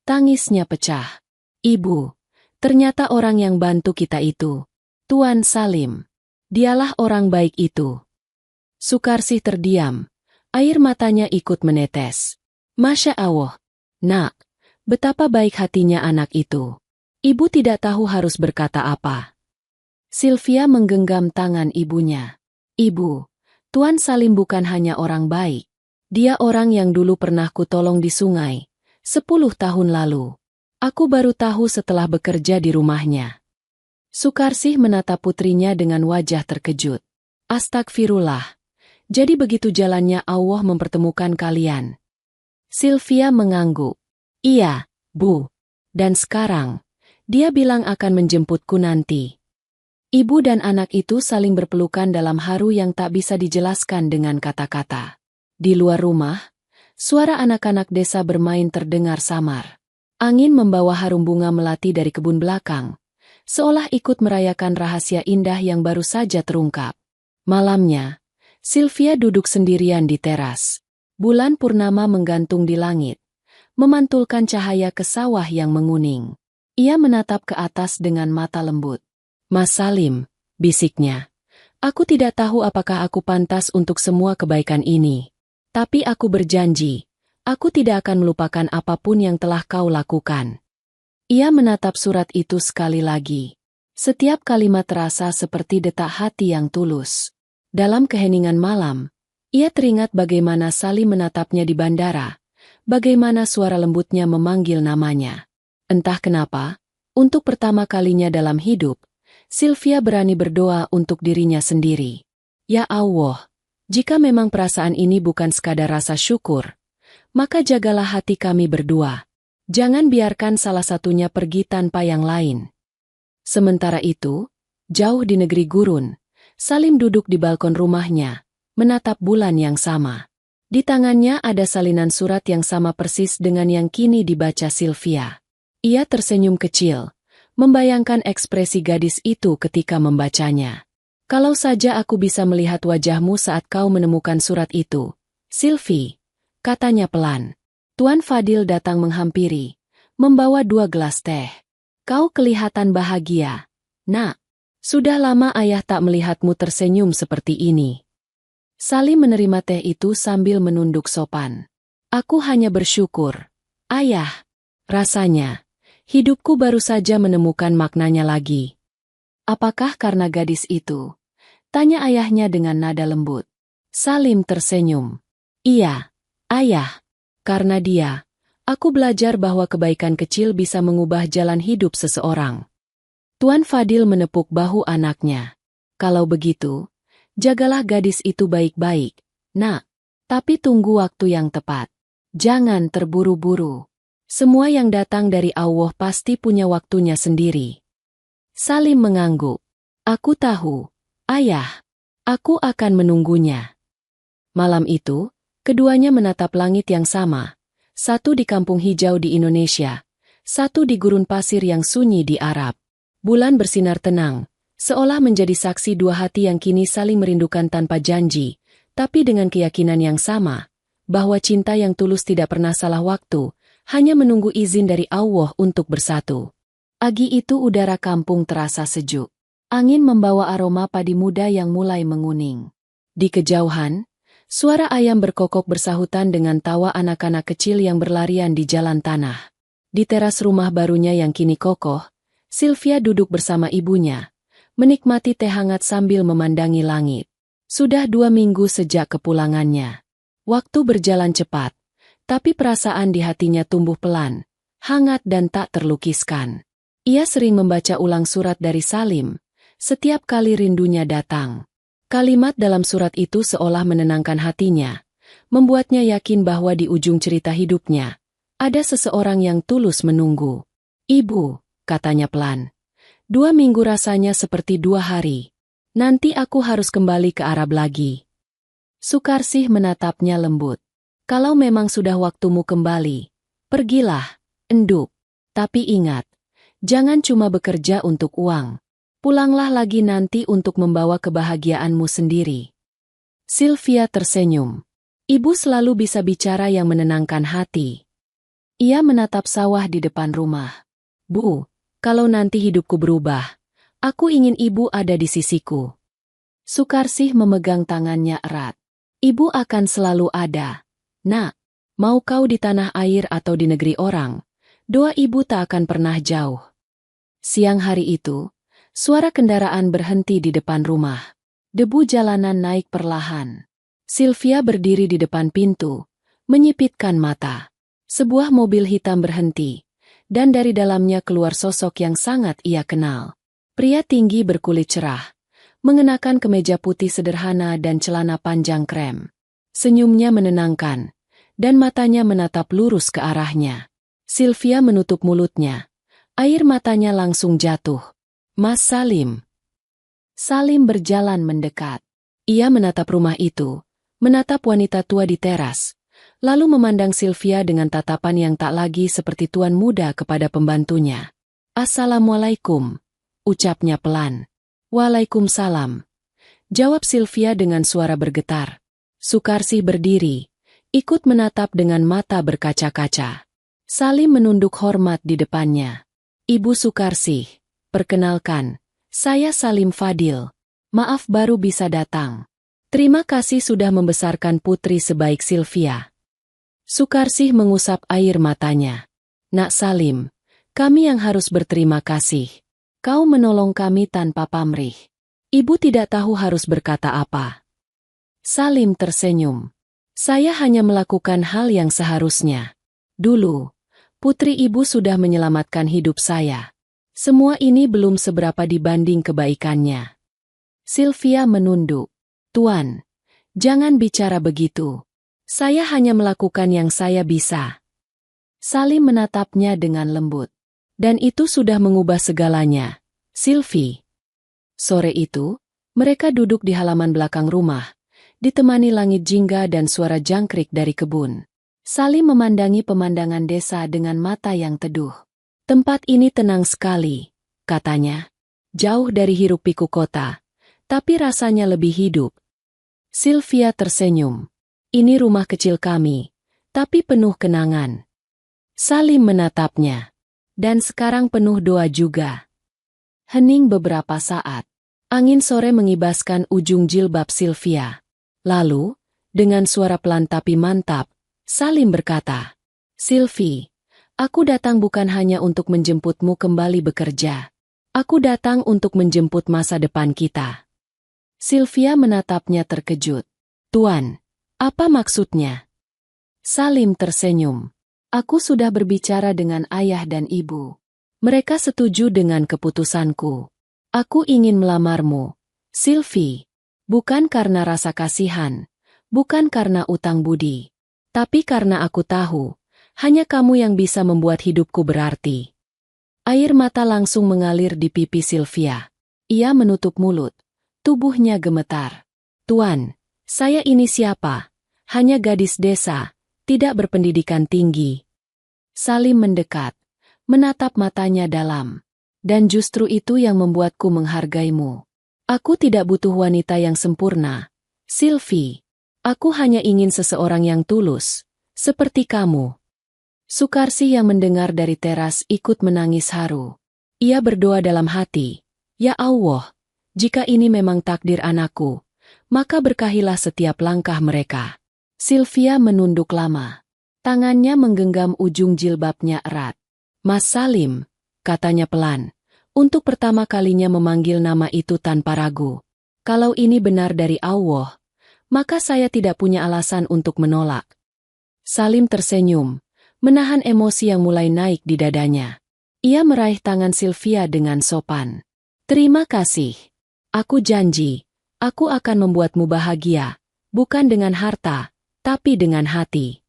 Tangisnya pecah. Ibu, ternyata orang yang bantu kita itu Tuan Salim. Dialah orang baik itu. Sukarsih terdiam. Air matanya ikut menetes. Masya Allah. Nak, betapa baik hatinya anak itu. Ibu tidak tahu harus berkata apa. Sylvia menggenggam tangan ibunya. Ibu, Tuan Salim bukan hanya orang baik. Dia orang yang dulu pernah kutolong di sungai, 10 tahun lalu. Aku baru tahu setelah bekerja di rumahnya. Sukarsih menatap putrinya dengan wajah terkejut. Astagfirullah. Jadi begitu jalannya Allah mempertemukan kalian. Sylvia mengangguk. Iya, Bu. Dan sekarang, dia bilang akan menjemputku nanti. Ibu dan anak itu saling berpelukan dalam haru yang tak bisa dijelaskan dengan kata-kata. Di luar rumah, suara anak-anak desa bermain terdengar samar. Angin membawa harum bunga melati dari kebun belakang, seolah ikut merayakan rahasia indah yang baru saja terungkap. Malamnya, Sylvia duduk sendirian di teras. Bulan purnama menggantung di langit, memantulkan cahaya ke sawah yang menguning. Ia menatap ke atas dengan mata lembut. Mas Salim, bisiknya. Aku tidak tahu apakah aku pantas untuk semua kebaikan ini. Tapi aku berjanji, aku tidak akan melupakan apapun yang telah kau lakukan. Ia menatap surat itu sekali lagi. Setiap kalimat terasa seperti detak hati yang tulus. Dalam keheningan malam, ia teringat bagaimana Salim menatapnya di bandara, bagaimana suara lembutnya memanggil namanya. Entah kenapa, untuk pertama kalinya dalam hidup, Sylvia berani berdoa untuk dirinya sendiri. Ya Allah, jika memang perasaan ini bukan sekadar rasa syukur, maka jagalah hati kami berdua. Jangan biarkan salah satunya pergi tanpa yang lain. Sementara itu, jauh di negeri gurun, Salim duduk di balkon rumahnya, menatap bulan yang sama. Di tangannya ada salinan surat yang sama persis dengan yang kini dibaca Sylvia. Ia tersenyum kecil, membayangkan ekspresi gadis itu ketika membacanya. Kalau saja aku bisa melihat wajahmu saat kau menemukan surat itu, Sylvie, katanya pelan. Tuan Fadil datang menghampiri, membawa 2 gelas teh. Kau kelihatan bahagia, Nak. Sudah lama ayah tak melihatmu tersenyum seperti ini. Salim menerima teh itu sambil menunduk sopan. Aku hanya bersyukur. Ayah, rasanya hidupku baru saja menemukan maknanya lagi. Apakah karena gadis itu? Tanya ayahnya dengan nada lembut. Salim tersenyum. Iya, ayah. Karena dia, aku belajar bahwa kebaikan kecil bisa mengubah jalan hidup seseorang. Tuan Fadil menepuk bahu anaknya. Kalau begitu, jagalah gadis itu baik-baik, Nak. Tapi tunggu waktu yang tepat. Jangan terburu-buru. Semua yang datang dari Allah pasti punya waktunya sendiri. Salim mengangguk. Aku tahu, ayah. Aku akan menunggunya. Malam itu, keduanya menatap langit yang sama. Satu di kampung hijau di Indonesia, satu di gurun pasir yang sunyi di Arab. Bulan bersinar tenang, seolah menjadi saksi dua hati yang kini saling merindukan tanpa janji, tapi dengan keyakinan yang sama, bahwa cinta yang tulus tidak pernah salah waktu, hanya menunggu izin dari Allah untuk bersatu. Pagi itu udara kampung terasa sejuk. Angin membawa aroma padi muda yang mulai menguning. Di kejauhan, suara ayam berkokok bersahutan dengan tawa anak-anak kecil yang berlarian di jalan tanah. Di teras rumah barunya yang kini kokoh, Sylvia duduk bersama ibunya, menikmati teh hangat sambil memandangi langit. Sudah 2 minggu sejak kepulangannya. Waktu berjalan cepat, tapi perasaan di hatinya tumbuh pelan, hangat dan tak terlukiskan. Ia sering membaca ulang surat dari Salim, setiap kali rindunya datang. Kalimat dalam surat itu seolah menenangkan hatinya, membuatnya yakin bahwa di ujung cerita hidupnya, ada seseorang yang tulus menunggu. Ibu, katanya pelan, 2 minggu rasanya seperti 2 hari. Nanti aku harus kembali ke Arab lagi. Sukarsih menatapnya lembut. Kalau memang sudah waktumu kembali, pergilah, enduk. Tapi ingat, jangan cuma bekerja untuk uang. Pulanglah lagi nanti untuk membawa kebahagiaanmu sendiri. Sylvia tersenyum. Ibu selalu bisa bicara yang menenangkan hati. Ia menatap sawah di depan rumah. Bu, kalau nanti hidupku berubah, aku ingin ibu ada di sisiku. Sukarsih memegang tangannya erat. Ibu akan selalu ada. Nak, mau kau di tanah air atau di negeri orang, doa ibu tak akan pernah jauh. Siang hari itu, suara kendaraan berhenti di depan rumah. Debu jalanan naik perlahan. Sylvia berdiri di depan pintu, menyipitkan mata. Sebuah mobil hitam berhenti, dan dari dalamnya keluar sosok yang sangat ia kenal. Pria tinggi berkulit cerah, mengenakan kemeja putih sederhana dan celana panjang krem. Senyumnya menenangkan, dan matanya menatap lurus ke arahnya. Sylvia menutup mulutnya. Air matanya langsung jatuh. Mas Salim. Salim berjalan mendekat. Ia menatap rumah itu, menatap wanita tua di teras, lalu memandang Sylvia dengan tatapan yang tak lagi seperti tuan muda kepada pembantunya. Assalamualaikum, ucapnya pelan. Waalaikumsalam, jawab Sylvia dengan suara bergetar. Sukarsih berdiri, ikut menatap dengan mata berkaca-kaca. Salim menunduk hormat di depannya. Ibu Sukarsih, perkenalkan, saya Salim Fadil. Maaf baru bisa datang. Terima kasih sudah membesarkan putri sebaik Sylvia. Sukarsih mengusap air matanya. Nak Salim, kami yang harus berterima kasih. Kau menolong kami tanpa pamrih. Ibu tidak tahu harus berkata apa. Salim tersenyum. Saya hanya melakukan hal yang seharusnya. Dulu, putri ibu sudah menyelamatkan hidup saya. Semua ini belum seberapa dibanding kebaikannya. Sylvia menunduk. Tuan, jangan bicara begitu. Saya hanya melakukan yang saya bisa. Salim menatapnya dengan lembut. Dan itu sudah mengubah segalanya. Sylvie. Sore itu, mereka duduk di halaman belakang rumah, ditemani langit jingga dan suara jangkrik dari kebun. Salim memandangi pemandangan desa dengan mata yang teduh. Tempat ini tenang sekali, katanya. Jauh dari hiruk-pikuk kota, tapi rasanya lebih hidup. Sylvia tersenyum. Ini rumah kecil kami, tapi penuh kenangan. Salim menatapnya. Dan sekarang penuh doa juga. Hening beberapa saat. Angin sore mengibaskan ujung jilbab Sylvia. Lalu, dengan suara pelan tapi mantap, Salim berkata, Sylvie, aku datang bukan hanya untuk menjemputmu kembali bekerja. Aku datang untuk menjemput masa depan kita. Sylvia menatapnya terkejut. Tuan, apa maksudnya? Salim tersenyum. Aku sudah berbicara dengan ayah dan ibu. Mereka setuju dengan keputusanku. Aku ingin melamarmu, Sylvie. Bukan karena rasa kasihan, bukan karena utang budi. Tapi karena aku tahu, hanya kamu yang bisa membuat hidupku berarti. Air mata langsung mengalir di pipi Sylvia. Ia menutup mulut. Tubuhnya gemetar. Tuan, saya ini siapa? Hanya gadis desa, tidak berpendidikan tinggi. Salim mendekat, menatap matanya dalam. Dan justru itu yang membuatku menghargaimu. Aku tidak butuh wanita yang sempurna. Sylvie, aku hanya ingin seseorang yang tulus, seperti kamu. Sukarsih yang mendengar dari teras ikut menangis haru. Ia berdoa dalam hati, Ya Allah, jika ini memang takdir anakku, maka berkahilah setiap langkah mereka. Sylvia menunduk lama. Tangannya menggenggam ujung jilbabnya erat. Mas Salim, katanya pelan, untuk pertama kalinya memanggil nama itu tanpa ragu. Kalau ini benar dari Allah, maka saya tidak punya alasan untuk menolak. Salim tersenyum, menahan emosi yang mulai naik di dadanya. Ia meraih tangan Sylvia dengan sopan. Terima kasih. Aku janji, aku akan membuatmu bahagia, bukan dengan harta, tapi dengan hati.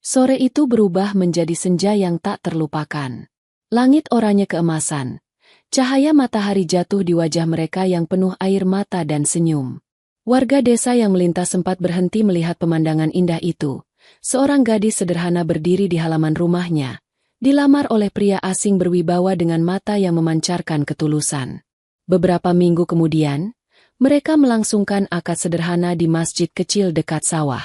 Sore itu berubah menjadi senja yang tak terlupakan. Langit oranye keemasan. Cahaya matahari jatuh di wajah mereka yang penuh air mata dan senyum. Warga desa yang melintas sempat berhenti melihat pemandangan indah itu. Seorang gadis sederhana berdiri di halaman rumahnya, dilamar oleh pria asing berwibawa dengan mata yang memancarkan ketulusan. Beberapa minggu kemudian, mereka melangsungkan akad sederhana di masjid kecil dekat sawah.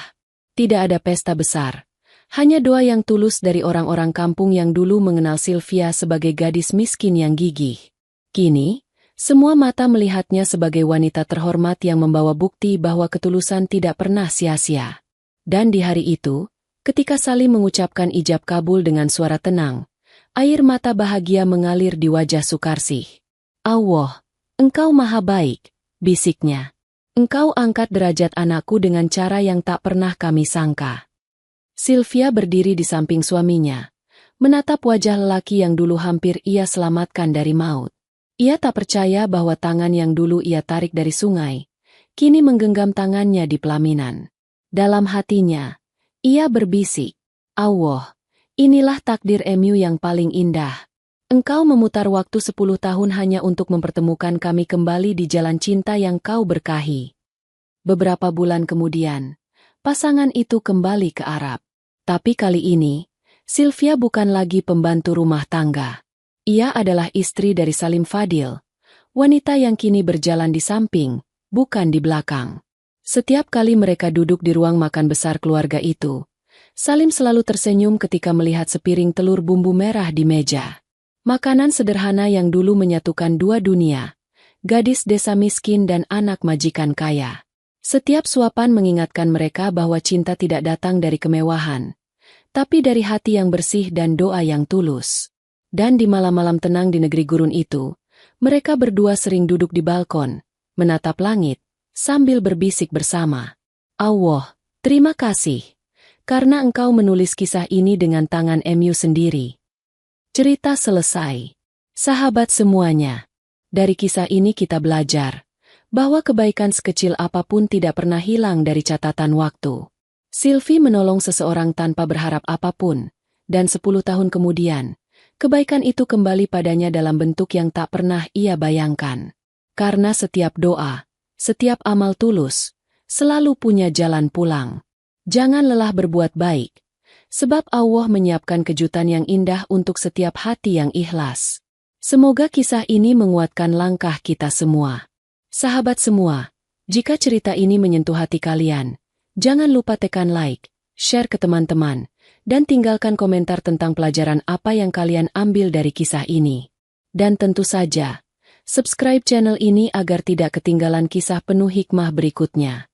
Tidak ada pesta besar, hanya doa yang tulus dari orang-orang kampung yang dulu mengenal Sylvia sebagai gadis miskin yang gigih. Kini, semua mata melihatnya sebagai wanita terhormat yang membawa bukti bahwa ketulusan tidak pernah sia-sia. Dan di hari itu, ketika Salim mengucapkan ijab kabul dengan suara tenang, air mata bahagia mengalir di wajah Sukarsih. Allah, Engkau maha baik, bisiknya. Engkau angkat derajat anakku dengan cara yang tak pernah kami sangka. Sylvia berdiri di samping suaminya, menatap wajah lelaki yang dulu hampir ia selamatkan dari maut. Ia tak percaya bahwa tangan yang dulu ia tarik dari sungai, kini menggenggam tangannya di pelaminan. Dalam hatinya, ia berbisik, Allah, inilah takdir MU yang paling indah. Engkau memutar waktu 10 tahun hanya untuk mempertemukan kami kembali di jalan cinta yang kau berkahi. Beberapa bulan kemudian, pasangan itu kembali ke Arab. Tapi kali ini, Sylvia bukan lagi pembantu rumah tangga. Ia adalah istri dari Salim Fadil, wanita yang kini berjalan di samping, bukan di belakang. Setiap kali mereka duduk di ruang makan besar keluarga itu, Salim selalu tersenyum ketika melihat sepiring telur bumbu merah di meja. Makanan sederhana yang dulu menyatukan dua dunia, gadis desa miskin dan anak majikan kaya. Setiap suapan mengingatkan mereka bahwa cinta tidak datang dari kemewahan, tapi dari hati yang bersih dan doa yang tulus. Dan di malam-malam tenang di negeri gurun itu, mereka berdua sering duduk di balkon, menatap langit, sambil berbisik bersama. Allah, terima kasih, karena Engkau menulis kisah ini dengan tangan MU sendiri. Cerita selesai. Sahabat semuanya, dari kisah ini kita belajar bahwa kebaikan sekecil apapun tidak pernah hilang dari catatan waktu. Sylvie menolong seseorang tanpa berharap apapun, dan 10 tahun kemudian, kebaikan itu kembali padanya dalam bentuk yang tak pernah ia bayangkan. Karena setiap doa, setiap amal tulus, selalu punya jalan pulang. Jangan lelah berbuat baik, sebab Allah menyiapkan kejutan yang indah untuk setiap hati yang ikhlas. Semoga kisah ini menguatkan langkah kita semua. Sahabat semua, jika cerita ini menyentuh hati kalian, jangan lupa tekan like, share ke teman-teman, dan tinggalkan komentar tentang pelajaran apa yang kalian ambil dari kisah ini. Dan tentu saja, subscribe channel ini agar tidak ketinggalan kisah penuh hikmah berikutnya.